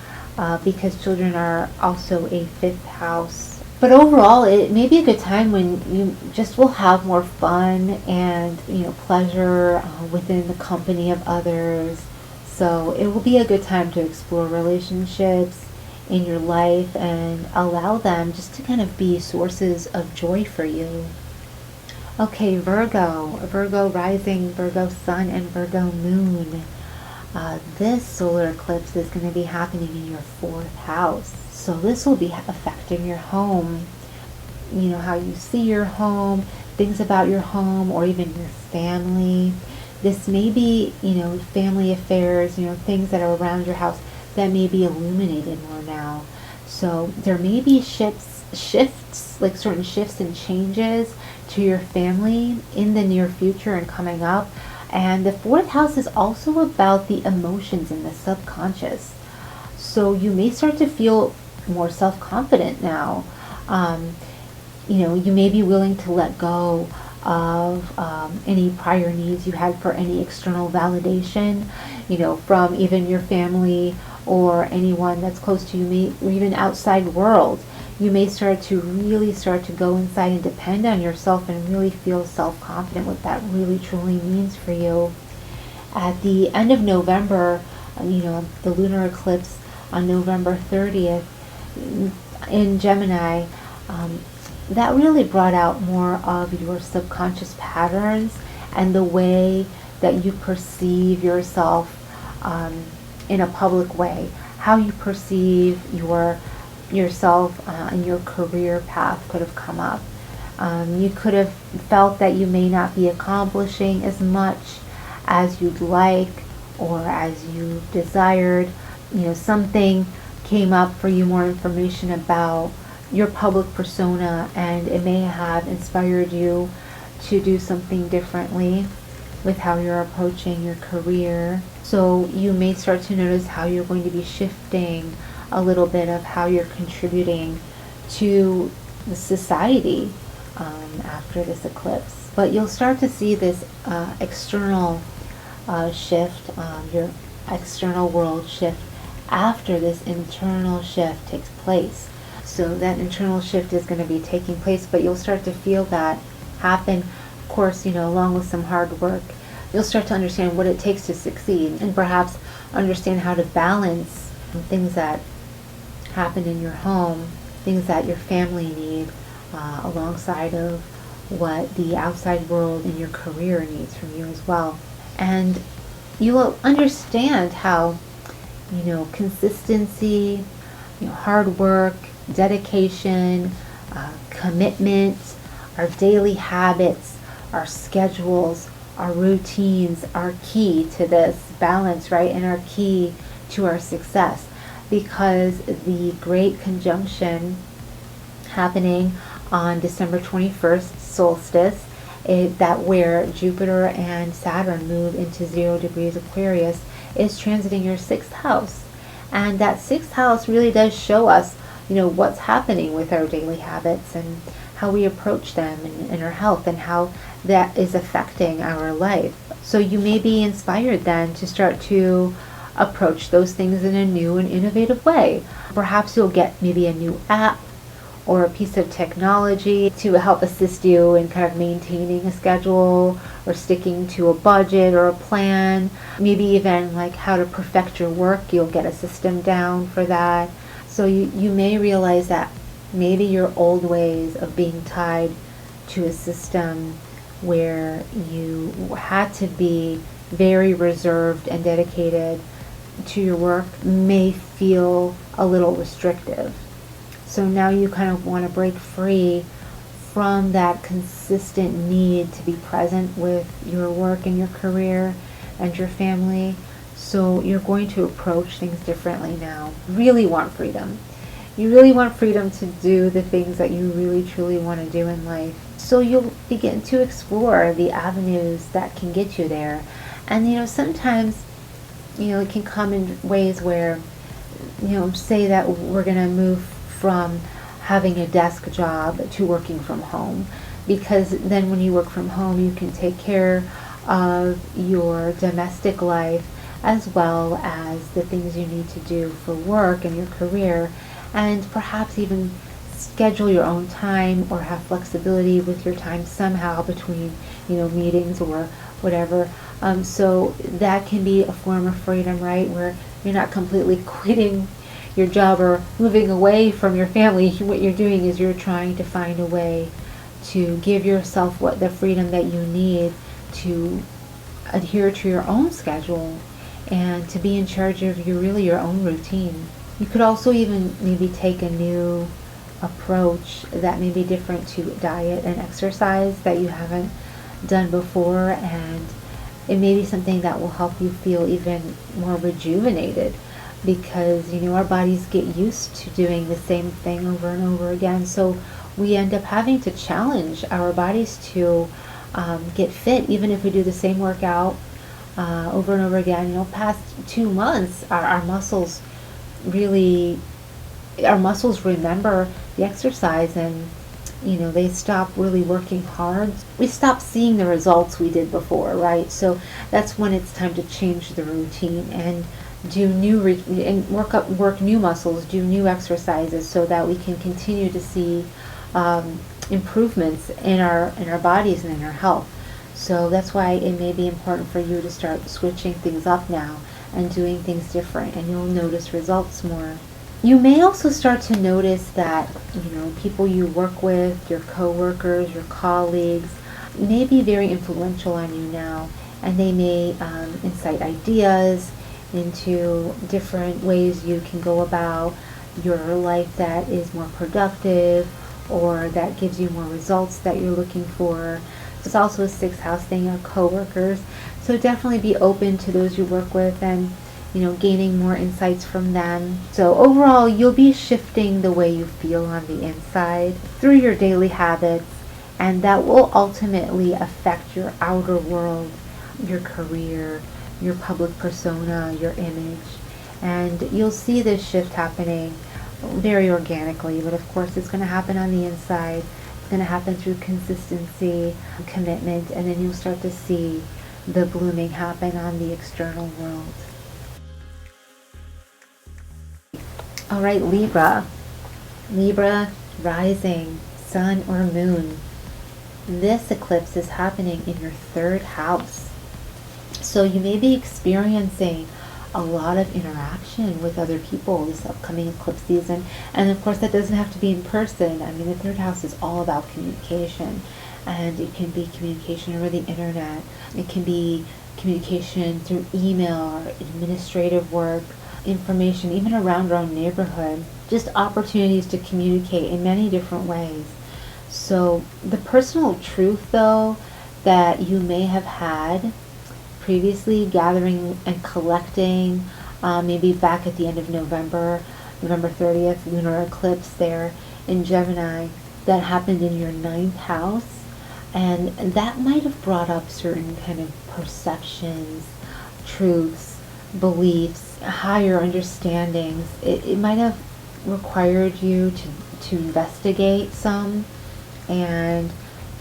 S2: because children are also a 5th house. But overall, it may be a good time when you just will have more fun and pleasure within the company of others. So it will be a good time to explore relationships in your life and allow them just to kind of be sources of joy for you. Okay, Virgo rising, Virgo sun, and Virgo moon. This solar eclipse is going to be happening in your 4th house. So this will be affecting your home, how you see your home, things about your home, or even your family. This may be, family affairs, things that are around your house that may be illuminated more now. So there may be shifts, like certain shifts and changes to your family in the near future and coming up. And the 4th house is also about the emotions and the subconscious. So you may start to feel more self-confident now. You may be willing to let go of any prior needs you had for any external validation, from even your family or anyone that's close to you, or even outside world. You may start to go inside and depend on yourself and really feel self-confident, what that really truly means for you. At the end of November, the lunar eclipse on November 30th in Gemini, that really brought out more of your subconscious patterns and the way that you perceive yourself in a public way, how you perceive yourself and your career path could have come up. You could have felt that you may not be accomplishing as much as you'd like, or as you desired. Something came up for you, more information about your public persona, and it may have inspired you to do something differently with how you're approaching your career. So you may start to notice how you're going to be shifting a little bit of how you're contributing to the society after this eclipse. But you'll start to see this external shift, your external world shift after this internal shift takes place. So that internal shift is going to be taking place, but you'll start to feel that happen, of course, along with some hard work. You'll start to understand what it takes to succeed, and perhaps understand how to balance things that happen in your home, things that your family need, alongside of what the outside world and your career needs from you as well. And you will understand how, consistency, hard work, dedication, commitment, our daily habits, our schedules, our routines are key to this balance, right? And are key to our success, because the great conjunction happening on December 21st, solstice, that where Jupiter and Saturn move into 0 degrees Aquarius, is transiting your 6th house. And that 6th house really does show us, what's happening with our daily habits and how we approach them, and our health, and how that is affecting our life. So you may be inspired then to start to approach those things in a new and innovative way. Perhaps you'll get maybe a new app or a piece of technology to help assist you in kind of maintaining a schedule or sticking to a budget or a plan. Maybe even like how to perfect your work. You'll get a system down for that. So you may realize that maybe your old ways of being tied to a system where you had to be very reserved and dedicated to your work may feel a little restrictive. So now you kind of want to break free from that consistent need to be present with your work and your career and your family. So you're going to approach things differently now. Really want freedom. You really want freedom to do the things that you really truly want to do in life. So you'll begin to explore the avenues that can get you there. And sometimes it can come in ways where say that we're going to move from having a desk job to working from home, because then when you work from home you can take care of your domestic life as well as the things you need to do for work and your career, and perhaps even schedule your own time or have flexibility with your time somehow between meetings or whatever. So that can be a form of freedom, right, where you're not completely quitting your job or moving away from your family. What you're doing is you're trying to find a way to give yourself the freedom that you need to adhere to your own schedule and to be in charge of your own routine. You could also even maybe take a new approach that may be different to diet and exercise that you haven't done before, and it may be something that will help you feel even more rejuvenated, because our bodies get used to doing the same thing over and over again. So we end up having to challenge our bodies to get fit, even if we do the same workout over and over again. Past 2 months, our muscles remember the exercise, and they stop really working hard. We stop seeing the results we did before, right? So that's when it's time to change the routine and do work new muscles, do new exercises, so that we can continue to see improvements in our bodies and in our health. So that's why it may be important for you to start switching things up now and doing things different, and you'll notice results more. You may also start to notice that people you work with, your co-workers, your colleagues, may be very influential on you now, and they may incite ideas into different ways you can go about your life that is more productive, or that gives you more results that you're looking for. It's also a 6th house thing, your co-workers. So definitely be open to those you work with and, gaining more insights from them. So overall, you'll be shifting the way you feel on the inside through your daily habits, and that will ultimately affect your outer world, your career, your public persona, your image. And you'll see this shift happening very organically, but of course it's going to happen on the inside. It's going to happen through consistency, commitment, and then you'll start to see the blooming happen on the external world. All right, Libra. Libra rising, sun or moon. This eclipse is happening in your third house. So you may be experiencing a lot of interaction with other people this upcoming eclipse season. And of course, that doesn't have to be in person. I mean, the third house is all about communication. And it can be communication over the internet. It can be communication through email or administrative work, information, even around our own neighborhood. Just opportunities to communicate in many different ways. So the personal truth, though, that you may have had previously, gathering and collecting, maybe back at the end of November 30th, lunar eclipse there in Gemini, that happened in your ninth house. And that might have brought up certain kind of perceptions, truths, beliefs, higher understandings. It might have required you to investigate some and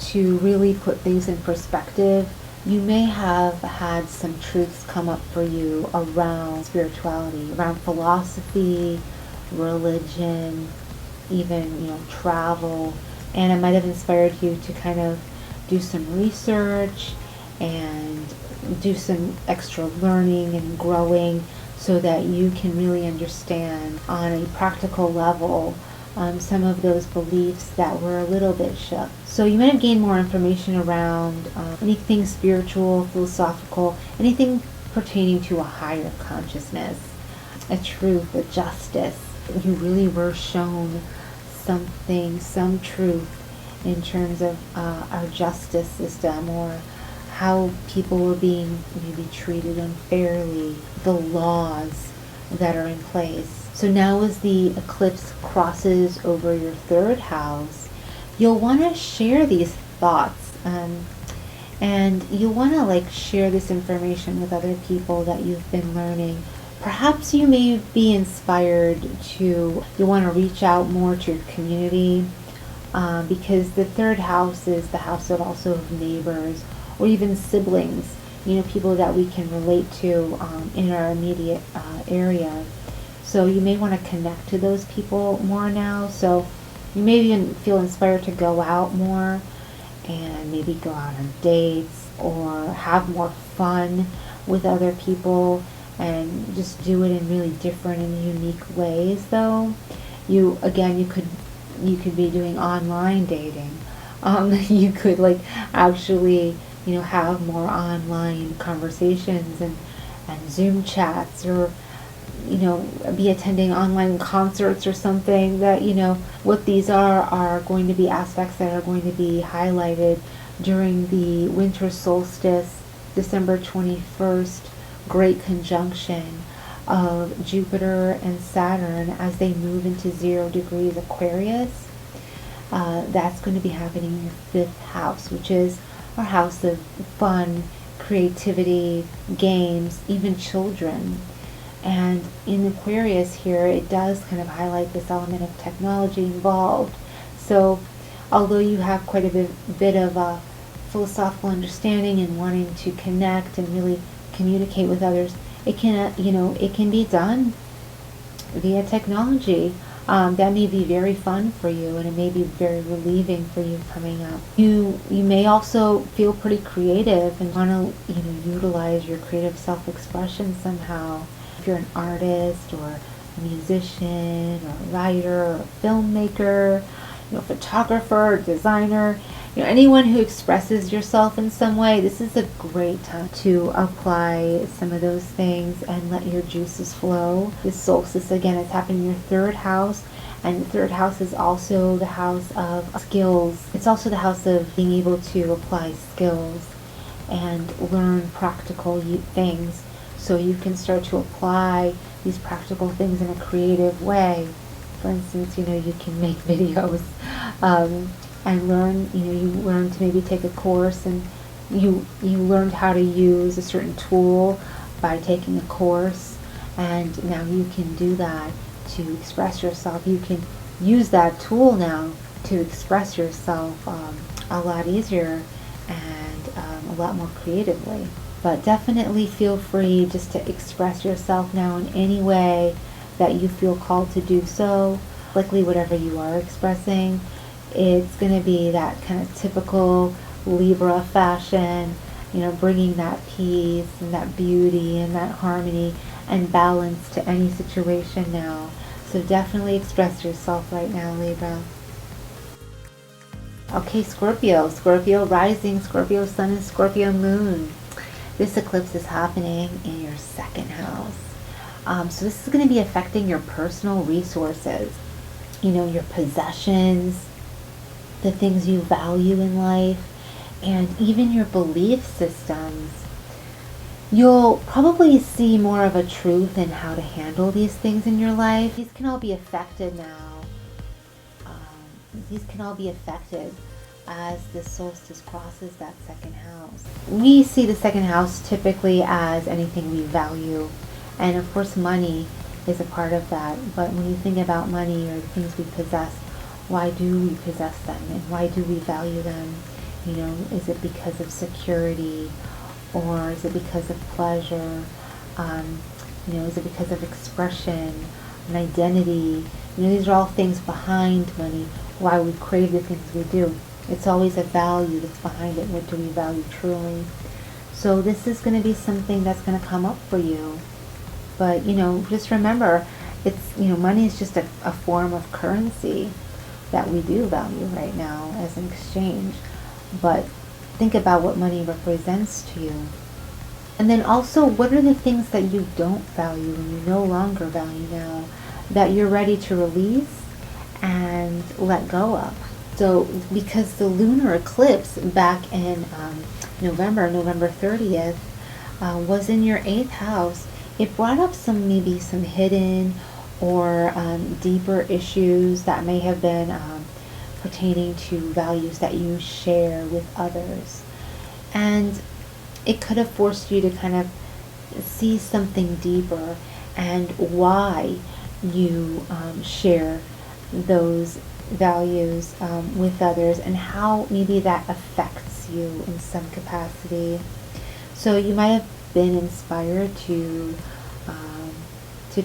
S2: to really put things in perspective. You may have had some truths come up for you around spirituality, around philosophy, religion, even, travel. And it might have inspired you to kind of do some research and do some extra learning and growing so that you can really understand on a practical level some of those beliefs that were a little bit shook. So you might have gained more information around anything spiritual, philosophical, anything pertaining to a higher consciousness, a truth, a justice. You really were shown something, some truth in terms of our justice system, or how people were being maybe treated unfairly, the laws that are in place. So now as the eclipse crosses over your third house, you'll want to share these thoughts, and you'll want to share this information with other people that you've been learning. Perhaps you may be inspired you want to reach out more to your community, because the third house is the house of also of neighbors or even siblings, people that we can relate to in our immediate area. So you may want to connect to those people more now. So you may even feel inspired to go out more and maybe go out on dates or have more fun with other people and just do it in really different and unique ways. Though you could be doing online dating. You could actually have more online conversations and Zoom chats, or be attending online concerts or something. That what these are going to be aspects that are going to be highlighted during the winter solstice, December 21st, great conjunction of Jupiter and Saturn as they move into 0 degrees Aquarius. That's going to be happening in your fifth house, which is our house of fun, creativity, games, even children. And in Aquarius here, it does kind of highlight this element of technology involved. So although you have quite a bit of a philosophical understanding and wanting to connect and really communicate with others, it can be done via technology. That may be very fun for you, and it may be very relieving for you coming up. You may also feel pretty creative and want to utilize your creative self-expression somehow. If you're an artist or a musician or a writer or a filmmaker, photographer or designer, anyone who expresses yourself in some way, this is a great time to apply some of those things and let your juices flow. This solstice, again, is happening in your third house, and the third house is also the house of skills. It's also the house of being able to apply skills and learn practical things so you can start to apply these practical things in a creative way. For instance, you can make videos and learn, you learn to maybe take a course, and you learned how to use a certain tool by taking a course, and now you can do that to express yourself. You can use that tool now to express yourself a lot easier and a lot more creatively. But definitely feel free just to express yourself now in any way that you feel called to do so. Likely whatever you are expressing, it's going to be that kind of typical Libra fashion, bringing that peace and that beauty and that harmony and balance to any situation now. So definitely express yourself right now, Libra. Okay, Scorpio rising, Scorpio sun, and Scorpio moon. This eclipse is happening in your second house. So this is going to be affecting your personal resources, your possessions, the things you value in life, and even your belief systems. You'll probably see more of a truth in how to handle these things in your life. These can all be affected now. These can all be affected as the solstice crosses that second house. We see the second house typically as anything we value. And of course money is a part of that. But when you think about money or the things we possess, why do we possess them and why do we value them? Is it because of security, or is it because of pleasure? Is it because of expression and identity? These are all things behind money, why we crave the things we do. It's always a value that's behind it. What do we value truly? So this is going to be something that's going to come up for you. But, just remember, it's, money is just a form of currency that we do value right now as an exchange. But think about what money represents to you. And then also, what are the things that you don't value and you no longer value now that you're ready to release and let go of? So, because the lunar eclipse back in November 30th, was in your 8th house, it brought up maybe some hidden or deeper issues that may have been pertaining to values that you share with others. And it could have forced you to kind of see something deeper and why you share those values with others, and how maybe that affects you in some capacity. So you might have been inspired to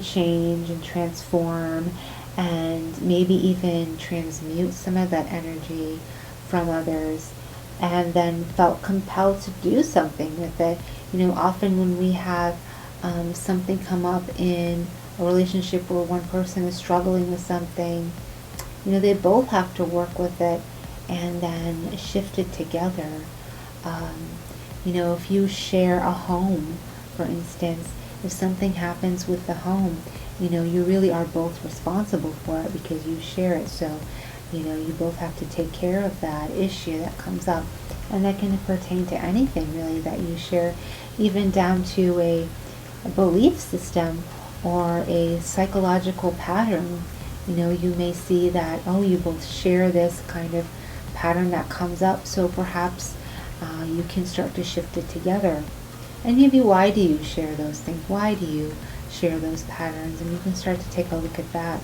S2: change and transform, and maybe even transmute some of that energy from others, and then felt compelled to do something with it. Often when we have something come up in a relationship where one person is struggling with something, they both have to work with it and then shift it together. If you share a home, for instance, if something happens with the home, you really are both responsible for it because you share it. So, you both have to take care of that issue that comes up. And that can pertain to anything really that you share, even down to a belief system or a psychological pattern. You may see that, you both share this kind of pattern that comes up, so perhaps you can start to shift it together. And maybe why do you share those things? Why do you share those patterns? And you can start to take a look at that.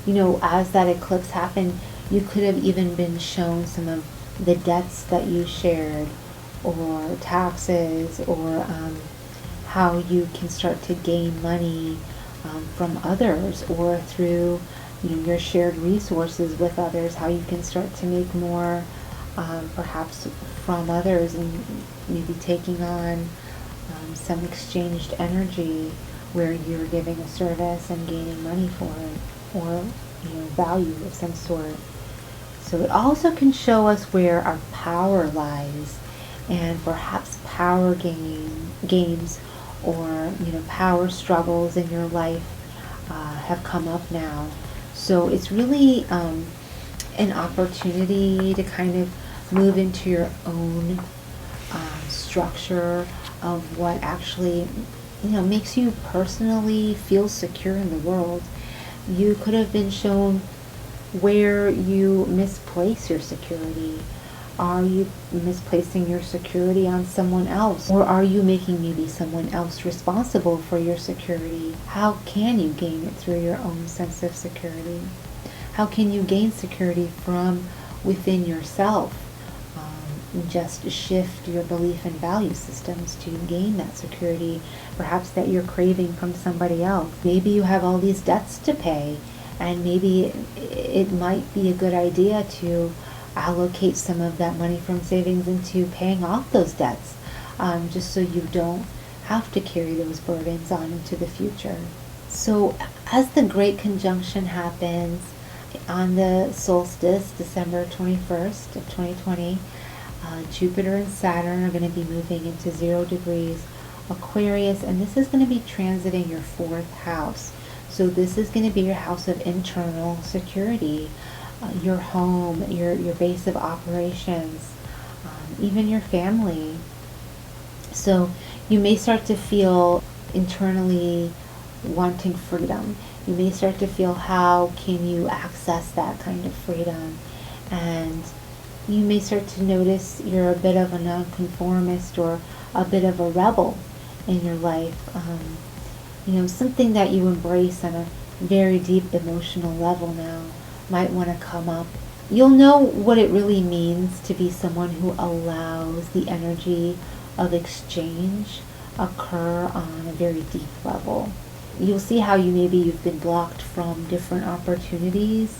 S2: As that eclipse happened, you could have even been shown some of the debts that you shared, or taxes, or how you can start to gain money from others, or through your shared resources with others, how you can start to make more perhaps from others, and maybe taking on some exchanged energy where you're giving a service and gaining money for it, or value of some sort. So it also can show us where our power lies, and perhaps power games or power struggles in your life have come up now. So it's really an opportunity to kind of move into your own structure of what actually, makes you personally feel secure in the world. You could have been shown where you misplace your security. Are you misplacing your security on someone else? Or are you making maybe someone else responsible for your security? How can you gain it through your own sense of security? How can you gain security from within yourself? Just shift your belief and value systems to gain that security, perhaps that you're craving from somebody else. Maybe you have all these debts to pay, and maybe it might be a good idea to allocate some of that money from savings into paying off those debts, just so you don't have to carry those burdens on into the future. So as the Great Conjunction happens on the solstice, December 21st of 2020, Jupiter and Saturn are going to be moving into 0 degrees Aquarius, and this is going to be transiting your 4th house. So this is going to be your house of internal security, your home, your base of operations, even your family. So you may start to feel internally wanting freedom. You may start to feel, how can you access that kind of freedom? And you may start to notice you're a bit of a nonconformist or a bit of a rebel in your life. Something that you embrace on a very deep emotional level now might want to come up. You'll know what it really means to be someone who allows the energy of exchange occur on a very deep level. You'll see how you've been blocked from different opportunities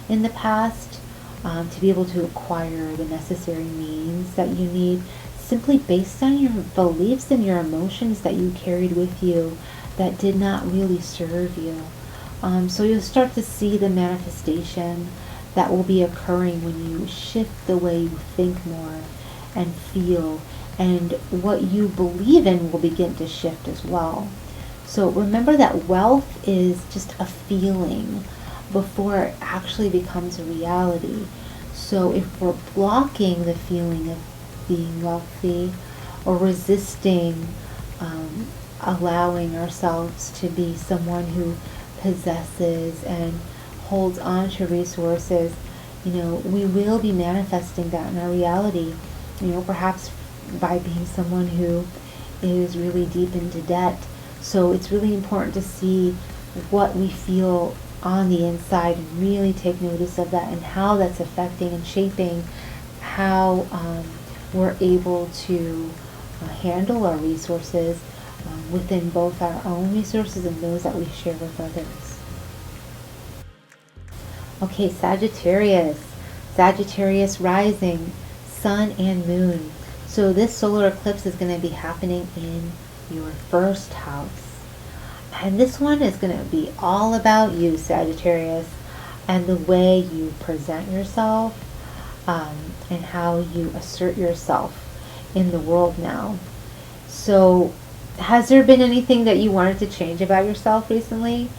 S2: in the past, to be able to acquire the necessary means that you need, simply based on your beliefs and your emotions that you carried with you that did not really serve you. So you'll start to see the manifestation that will be occurring when you shift the way you think more and feel, and what you believe in will begin to shift as well. So remember that wealth is just a feeling before it actually becomes a reality. So if we're blocking the feeling of being wealthy, or resisting allowing ourselves to be someone who possesses and holds on to resources, we will be manifesting that in our reality, perhaps by being someone who is really deep into debt. So it's really important to see what we feel on the inside and really take notice of that, and how that's affecting and shaping how we're able to handle our resources within both our own resources and those that we share with others. Okay, Sagittarius rising, sun and moon. So this solar eclipse is going to be happening in your 1st house. And this one is going to be all about you, Sagittarius, and the way you present yourself, and how you assert yourself in the world now. So has there been anything that you wanted to change about yourself recently?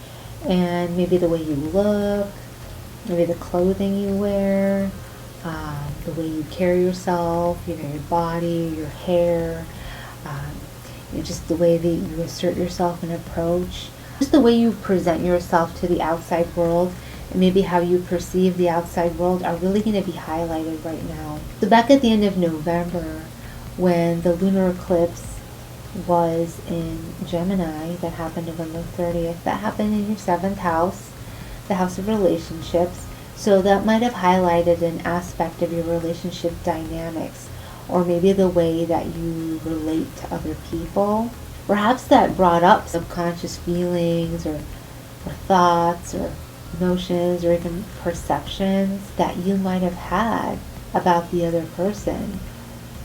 S2: And maybe the way you look, maybe the clothing you wear, the way you carry yourself, your body, your hair, just the way that you assert yourself and approach, just the way you present yourself to the outside world, and maybe how you perceive the outside world are really going to be highlighted right now. So back at the end of November, when the lunar eclipse was in Gemini, that happened November 30th, that happened in your 7th house, the house of relationships. So that might have highlighted an aspect of your relationship dynamics, or maybe the way that you relate to other people. Perhaps that brought up subconscious feelings or thoughts or emotions or even perceptions that you might have had about the other person,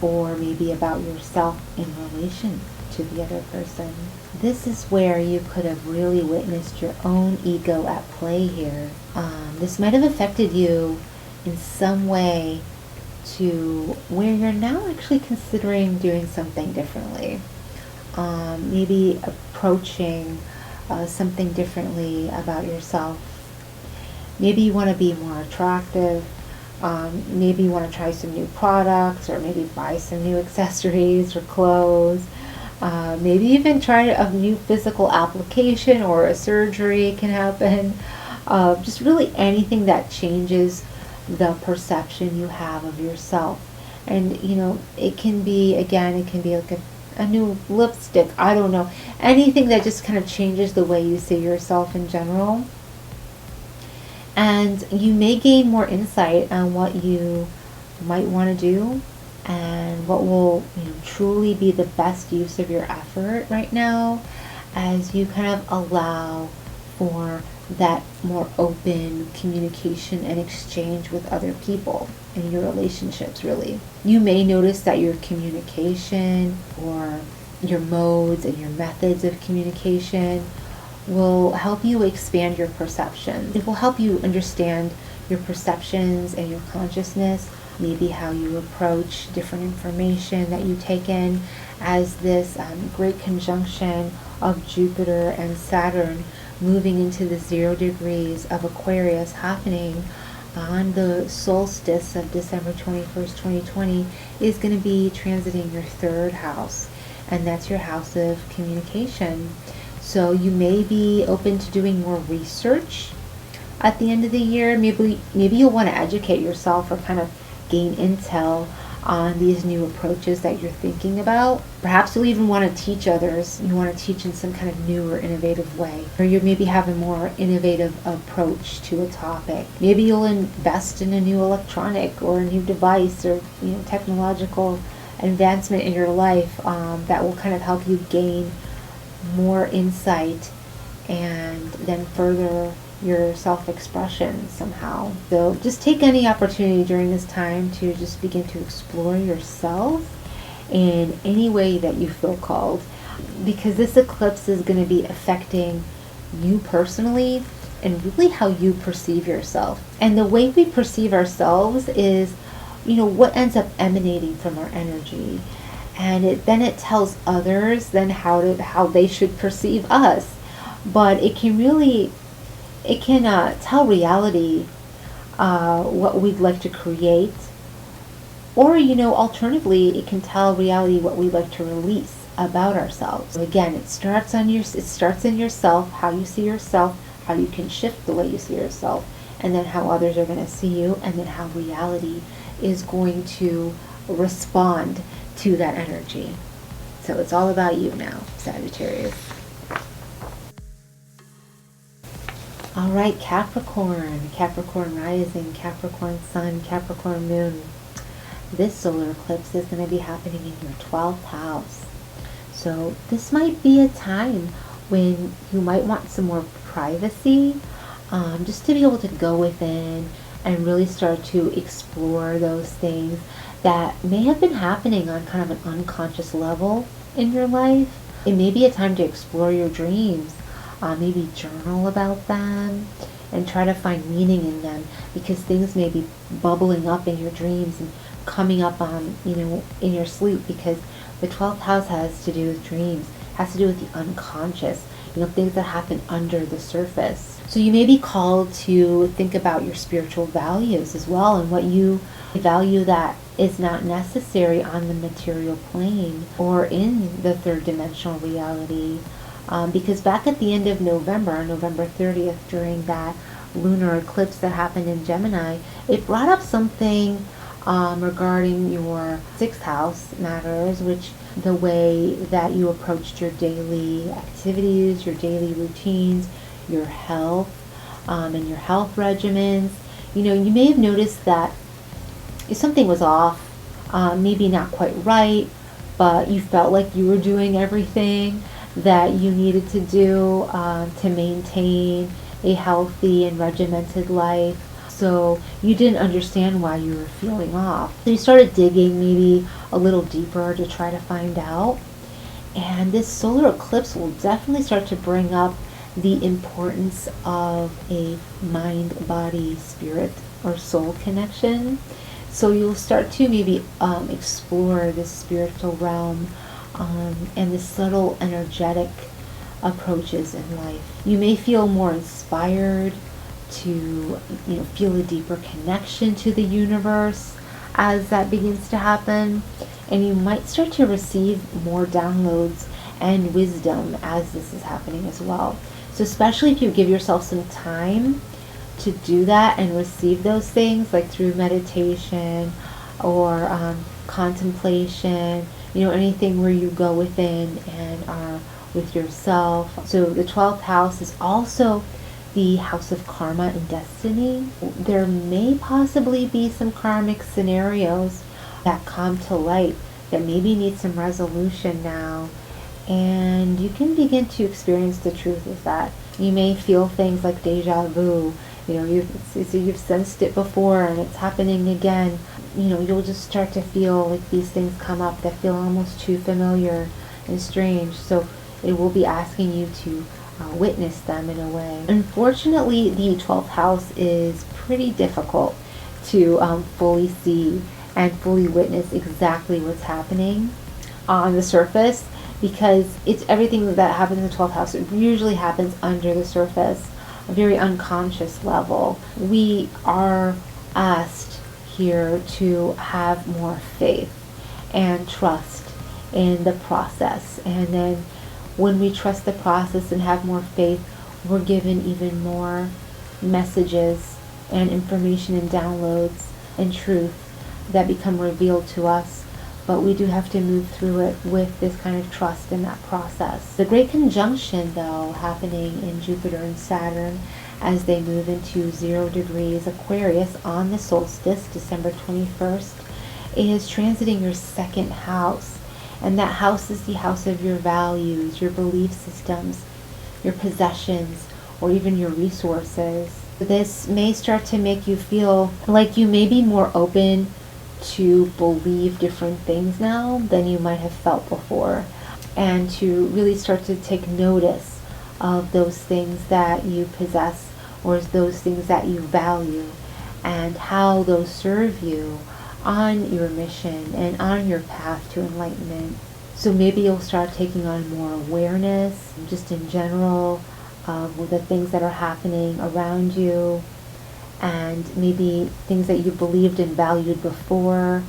S2: or maybe about yourself in relation to the other person. This is where you could have really witnessed your own ego at play here. This might have affected you in some way to where you're now actually considering doing something differently. Maybe approaching something differently about yourself. Maybe you want to be more attractive. Maybe you want to try some new products, or maybe buy some new accessories or clothes. Maybe even try a new physical application, or a surgery can happen. Just really anything that changes the perception you have of yourself. And it can be, again, it can be like a new lipstick, I don't know, anything that just kind of changes the way you see yourself in general. And you may gain more insight on what you might want to do, and what will truly be the best use of your effort right now, as you kind of allow for that more open communication and exchange with other people in your relationships. Really, you may notice that your communication, or your modes and your methods of communication, will help you expand your perception. It will help you understand your perceptions and your consciousness, maybe how you approach different information that you take in, as this great conjunction of Jupiter and Saturn moving into the 0 degrees of Aquarius happening on the solstice of December 21st, 2020, is going to be transiting your 3rd house, and that's your house of communication. So you may be open to doing more research at the end of the year. Maybe you'll want to educate yourself, or kind of gain intel on these new approaches that you're thinking about. Perhaps you'll even want to teach others. You want to teach in some kind of new or innovative way, or you maybe have a more innovative approach to a topic. Maybe you'll invest in a new electronic or a new device, or technological advancement in your life that will kind of help you gain more insight and then further your self-expression somehow. So just take any opportunity during this time to just begin to explore yourself in any way that you feel called, because this eclipse is going to be affecting you personally, and really how you perceive yourself. And the way we perceive ourselves is what ends up emanating from our energy, and then it tells others then how they should perceive us. But it can tell reality what we'd like to create, or alternatively, it can tell reality what we'd like to release about ourselves. So again, it starts in yourself, how you see yourself, how you can shift the way you see yourself, and then how others are going to see you, and then how reality is going to respond to that energy. So it's all about you now, Sagittarius. All right, Capricorn rising, Capricorn sun, Capricorn moon. This solar eclipse is going to be happening in your 12th house. So this might be a time when you might want some more privacy, just to be able to go within and really start to explore those things that may have been happening on kind of an unconscious level in your life. It may be a time to explore your dreams, maybe journal about them and try to find meaning in them, because things may be bubbling up in your dreams and coming up in your sleep, because the 12th house has to do with dreams, has to do with the unconscious, things that happen under the surface. So you may be called to think about your spiritual values as well, and what you value that is not necessary on the material plane or in the 3rd dimensional reality. Because back at the end of November 30th, during that lunar eclipse that happened in Gemini, it brought up something regarding your 6th house matters, which the way that you approached your daily activities, your daily routines, your health, and your health regimens. You may have noticed that something was off, maybe not quite right, but you felt like you were doing everything that you needed to do to maintain a healthy and regimented life. So you didn't understand why you were feeling off. So you started digging maybe a little deeper to try to find out. And this solar eclipse will definitely start to bring up the importance of a mind, body, spirit, or soul connection. So you'll start to maybe explore this spiritual realm and the subtle energetic approaches in life. You may feel more inspired to, feel a deeper connection to the universe as that begins to happen. And you might start to receive more downloads and wisdom as this is happening as well. So especially if you give yourself some time to do that and receive those things, like through meditation or contemplation, anything where you go within and are with yourself. So the 12th house is also the house of karma and destiny. There may possibly be some karmic scenarios that come to light that maybe need some resolution now, and you can begin to experience the truth of that. You may feel things like deja vu. You've sensed it before and it's happening again. You'll just start to feel like these things come up that feel almost too familiar and strange. So it will be asking you to witness them in a way. Unfortunately, the 12th house is pretty difficult to fully see and fully witness exactly what's happening on the surface, because it's everything that happens in the 12th house. It usually happens under the surface, a very unconscious level. We are asked here to have more faith and trust in the process. And then when we trust the process and have more faith, we're given even more messages and information and downloads and truth that become revealed to us. But we do have to move through it with this kind of trust in that process. The great conjunction, though, happening in Jupiter and Saturn as they move into 0 degrees Aquarius on the solstice, December 21st, is transiting your second house. And that house is the house of your values, your belief systems, your possessions, or even your resources. This may start to make you feel like you may be more open to believe different things now than you might have felt before, and to really start to take notice of those things that you possess or those things that you value and how those serve you on your mission and on your path to enlightenment. So maybe you'll start taking on more awareness just in general of the things that are happening around you, and maybe things that you believed and valued before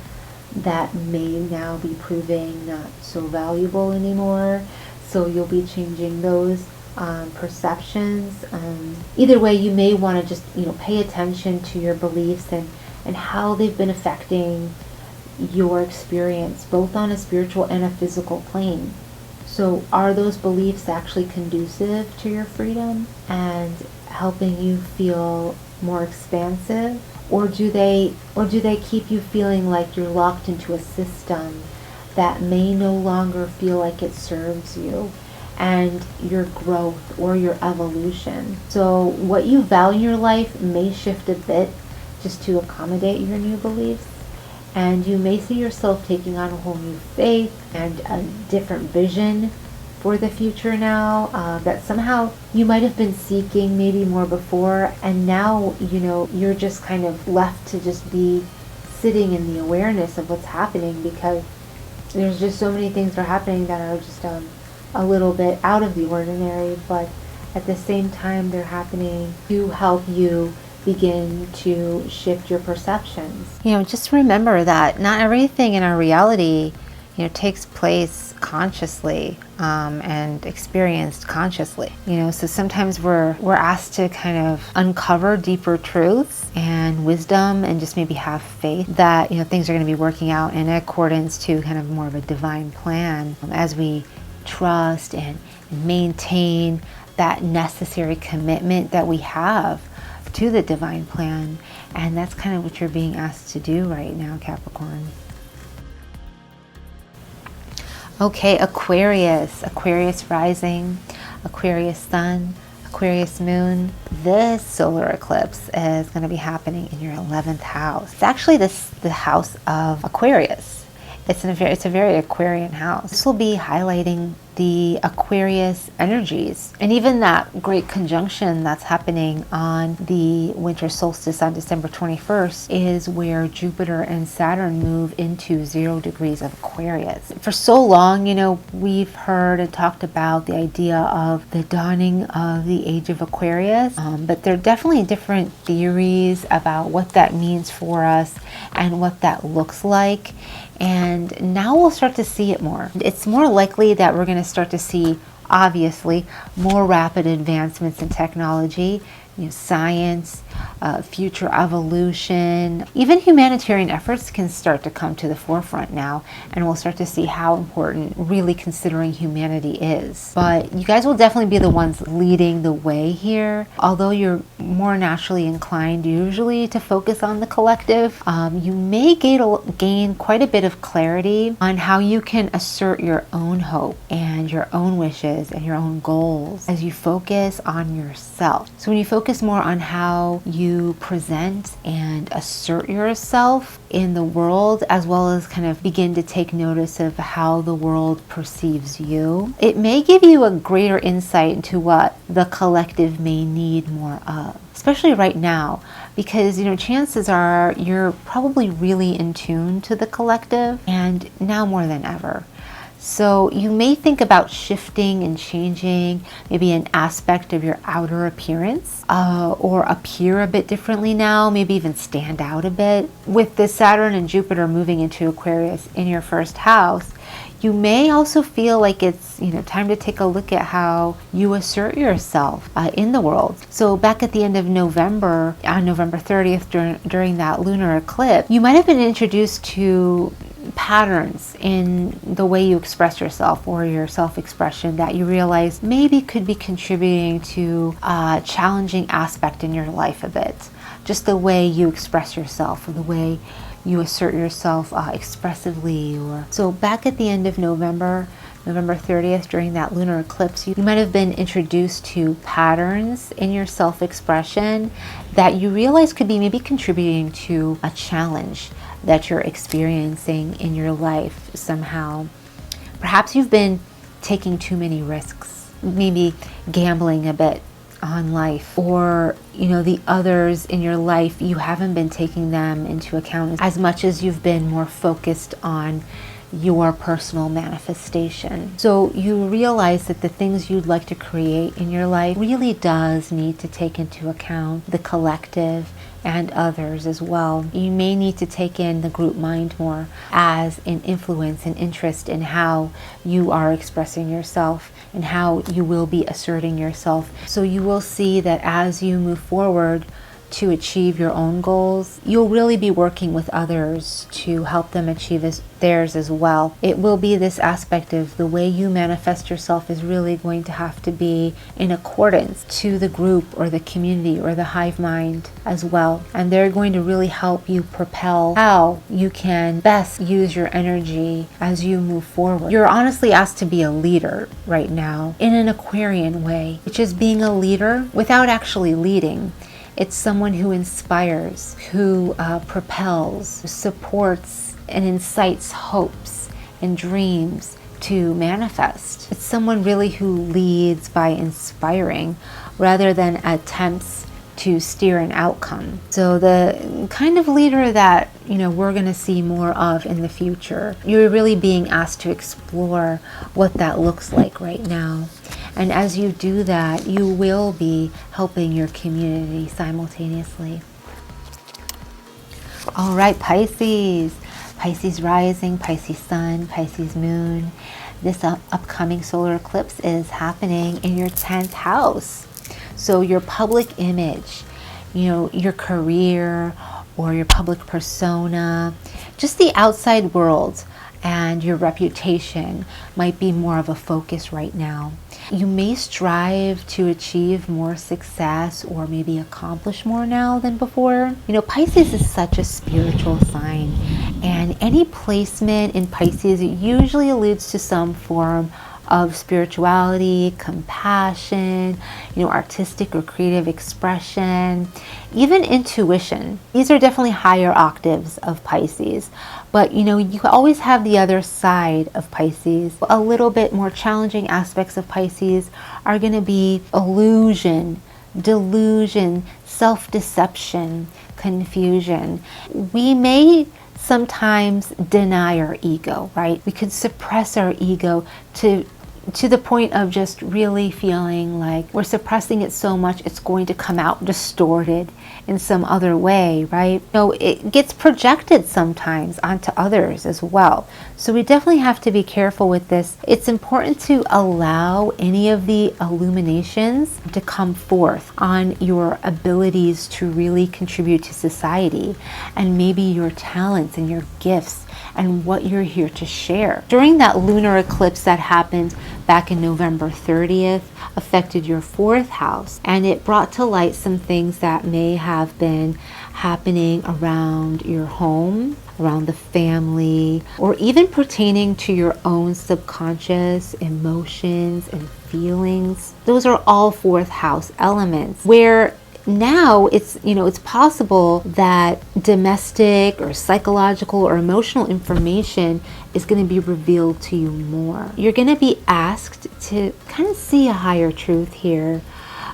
S2: that may now be proving not so valuable anymore. So you'll be changing those perceptions. Either way, you may want to just pay attention to your beliefs and how they've been affecting your experience, both on a spiritual and a physical plane. So are those beliefs actually conducive to your freedom and helping you feel more expansive, or do they keep you feeling like you're locked into a system that may no longer feel like it serves you and your growth or your evolution? So what you value in your life may shift a bit just to accommodate your new beliefs, and you may see yourself taking on a whole new faith and a different vision for the future now, that somehow you might have been seeking maybe more before, and now you're just kind of left to just be sitting in the awareness of what's happening, because there's just so many things that are happening that are just a little bit out of the ordinary, but at the same time they're happening to help you begin to shift your perceptions.
S1: Just remember that not everything in our reality takes place consciously and experienced consciously. So sometimes we're asked to kind of uncover deeper truths and wisdom, and just maybe have faith that things are going to be working out in accordance to kind of more of a divine plan, as we trust and maintain that necessary commitment that we have to the divine plan. And that's kind of what you're being asked to do right now, Capricorn. Okay, Aquarius rising, Aquarius sun, Aquarius moon. This solar eclipse is going to be happening in your 11th house. It's actually the house of Aquarius. It's a very Aquarian house. This will be highlighting
S2: the Aquarius energies. And even that great conjunction that's happening on the winter solstice on December 21st is where Jupiter and Saturn move into 0 degrees of Aquarius. For so long, you know, we've heard and talked about the idea of the dawning of the age of Aquarius, but there are definitely different theories about what that means for us and what that looks like. And now we'll start to see it more. It's more likely that we're going to start to see, obviously, more rapid advancements in technology, you know, science, future evolution. Even humanitarian efforts can start to come to the forefront now, and we'll start to see how important really considering humanity is. But you guys will definitely be the ones leading the way here. Although you're more naturally inclined usually to focus on the collective, you may gain quite a bit of clarity on how you can assert your own hope and your own wishes and your own goals as you focus on yourself. So when you focus more on how you present and assert yourself in the world, as well as kind of begin to take notice of how the world perceives you, it may give you a greater insight into what the collective may need more of, especially right now, because, you know, chances are you're probably really in tune to the collective, and now more than ever. So you may think about shifting and changing maybe an aspect of your outer appearance, or appear a bit differently now, maybe even stand out a bit. With the Saturn and Jupiter moving into Aquarius in your first house, you may also feel like it's, you know, time to take a look at how you assert yourself in the world. So back at the end of November, on November 30th, during that lunar eclipse, you might have been introduced to patterns in the way you express yourself or your self-expression that you realize maybe could be contributing to a challenging aspect in your life a bit. Just the way you express yourself, or the way you assert yourself expressively. Or so back at the end of November 30th, during that lunar eclipse, you might have been introduced to patterns in your self-expression that you realize could be maybe contributing to a challenge that you're experiencing in your life somehow. Perhaps you've been taking too many risks, maybe gambling a bit on life, or, you know, the others in your life, you haven't been taking them into account as much as you've been more focused on your personal manifestation. So you realize that the things you'd like to create in your life really does need to take into account the collective and others as well. You may need to take in the group mind more as an influence and interest in how you are expressing yourself and how you will be asserting yourself. So you will see that as you move forward to achieve your own goals, you'll really be working with others to help them achieve theirs as well. It will be this aspect of the way you manifest yourself is really going to have to be in accordance to the group or the community or the hive mind as well. And they're going to really help you propel how you can best use your energy as you move forward. You're honestly asked to be a leader right now in an Aquarian way, which is being a leader without actually leading. It's someone who inspires, who propels, supports, and incites hopes and dreams to manifest. It's someone really who leads by inspiring rather than attempts to steer an outcome. So the kind of leader that, you know, we're going to see more of in the future, you're really being asked to explore what that looks like right now. And as you do that, you will be helping your community simultaneously. All right, Pisces. Pisces rising, Pisces sun, Pisces moon. This upcoming solar eclipse is happening in your 10th house. So your public image, you know, your career or your public persona, just the outside world and your reputation might be more of a focus right now. You may strive to achieve more success or maybe accomplish more now than before. You know, Pisces is such a spiritual sign, and any placement in Pisces usually alludes to some form of spirituality, compassion, artistic or creative expression, even intuition. These are definitely higher octaves of Pisces. But you always have the other side of Pisces. A little bit more challenging aspects of Pisces are going to be illusion, delusion, self-deception, confusion. We may sometimes deny our ego, right? We could suppress our ego to the point of just really feeling like we're suppressing it so much it's going to come out distorted in some other way, right? It gets projected sometimes onto others as well. So we definitely have to be careful with this. It's important to allow any of the illuminations to come forth on your abilities to really contribute to society, and maybe your talents and your gifts and what you're here to share. During that lunar eclipse that happened back in November 30th, affected your 4th house, and it brought to light some things that may have been happening around your home, around the family, or even pertaining to your own subconscious emotions and feelings. Those are all 4th house elements, where now it's possible that domestic or psychological or emotional information is going to be revealed to you more. You're going to be asked to kind of see a higher truth here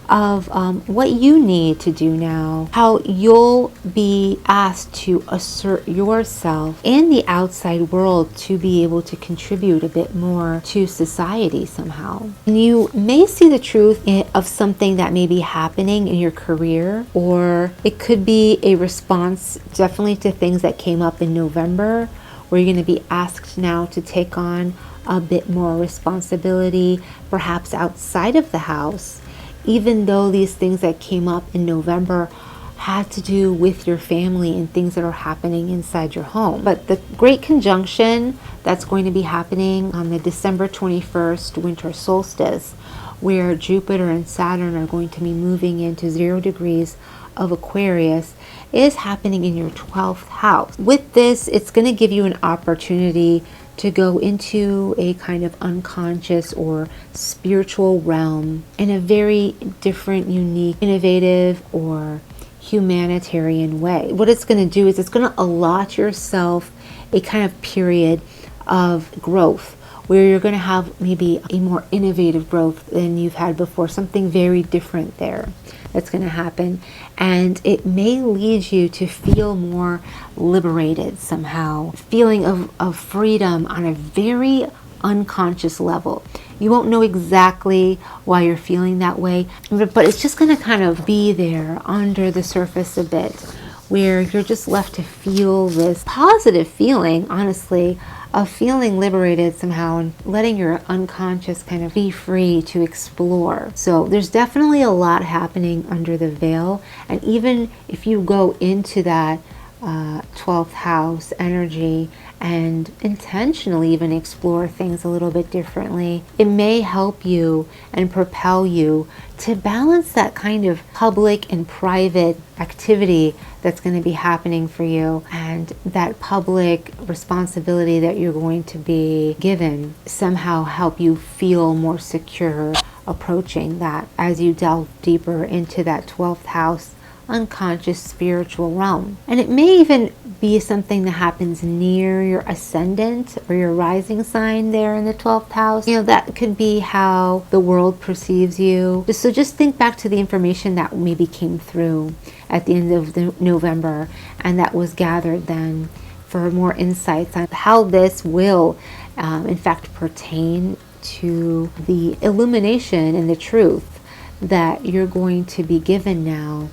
S2: of what you need to do now, how you'll be asked to assert yourself in the outside world to be able to contribute a bit more to society somehow. And you may see the truth of something that may be happening in your career, or it could be a response definitely to things that came up in November, where you're going to be asked now to take on a bit more responsibility, perhaps outside of the house, even though these things that came up in November had to do with your family and things that are happening inside your home. But the great conjunction that's going to be happening on the December 21st winter solstice, where Jupiter and Saturn are going to be moving into 0 degrees of Aquarius, is happening in your 12th house. With this, it's going to give you an opportunity to go into a kind of unconscious or spiritual realm in a very different, unique, innovative, or humanitarian way. What it's going to do is it's going to allot yourself a kind of period of growth, where you're going to have maybe a more innovative growth than you've had before, something very different there that's going to happen. And it may lead you to feel more liberated somehow, feeling of freedom on a very unconscious level. You won't know exactly why you're feeling that way, but it's just going to kind of be there under the surface a bit, where you're just left to feel this positive feeling, honestly, of feeling liberated somehow and letting your unconscious kind of be free to explore. So there's definitely a lot happening under the veil. And even if you go into that 12th house energy and intentionally even explore things a little bit differently, it may help you and propel you to balance that kind of public and private activity that's going to be happening for you, and that public responsibility that you're going to be given somehow help you feel more secure approaching that as you delve deeper into that 12th house unconscious spiritual realm. And it may even be something that happens near your ascendant or your rising sign there in the 12th house. That could be how the world perceives you. So just think back to the information that maybe came through at the end of November, and that was gathered then, for more insights on how this will in fact pertain to the illumination and the truth that you're going to be given now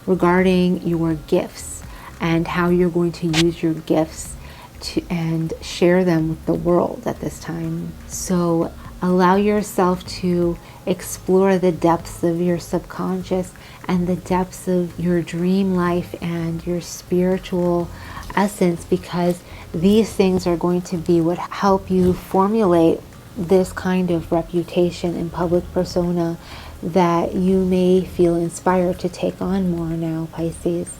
S2: regarding your gifts, and how you're going to use your gifts and share them with the world at this time. So allow yourself to explore the depths of your subconscious and the depths of your dream life and your spiritual essence, because these things are going to be what help you formulate this kind of reputation and public persona that you may feel inspired to take on more now, Pisces.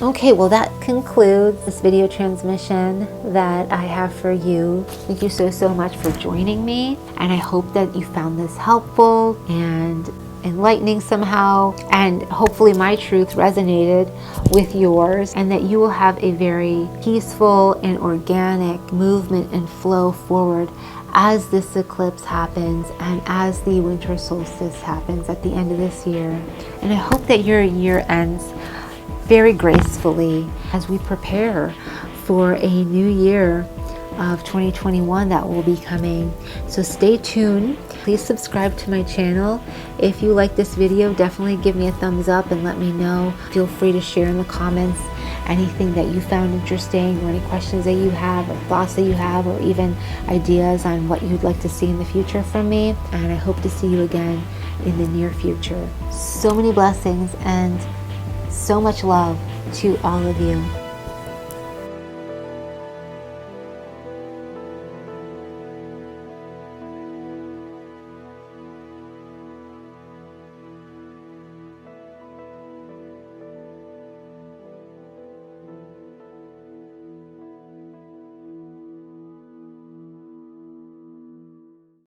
S2: Okay, well that concludes this video transmission that I have for you. Thank you so much for joining me, and I hope that you found this helpful and enlightening somehow, and hopefully my truth resonated with yours, and that you will have a very peaceful and organic movement and flow forward as this eclipse happens and as the winter solstice happens at the end of this year. And I hope that your year ends very gracefully as we prepare for a new year of 2021 that will be coming. So stay tuned. Please subscribe to my channel. If you like this video, definitely give me a thumbs up and let me know. Feel free to share in the comments anything that you found interesting, or any questions that you have, or thoughts that you have, or even ideas on what you'd like to see in the future from me. And I hope to see you again in the near future. So many blessings and so much love to all of you.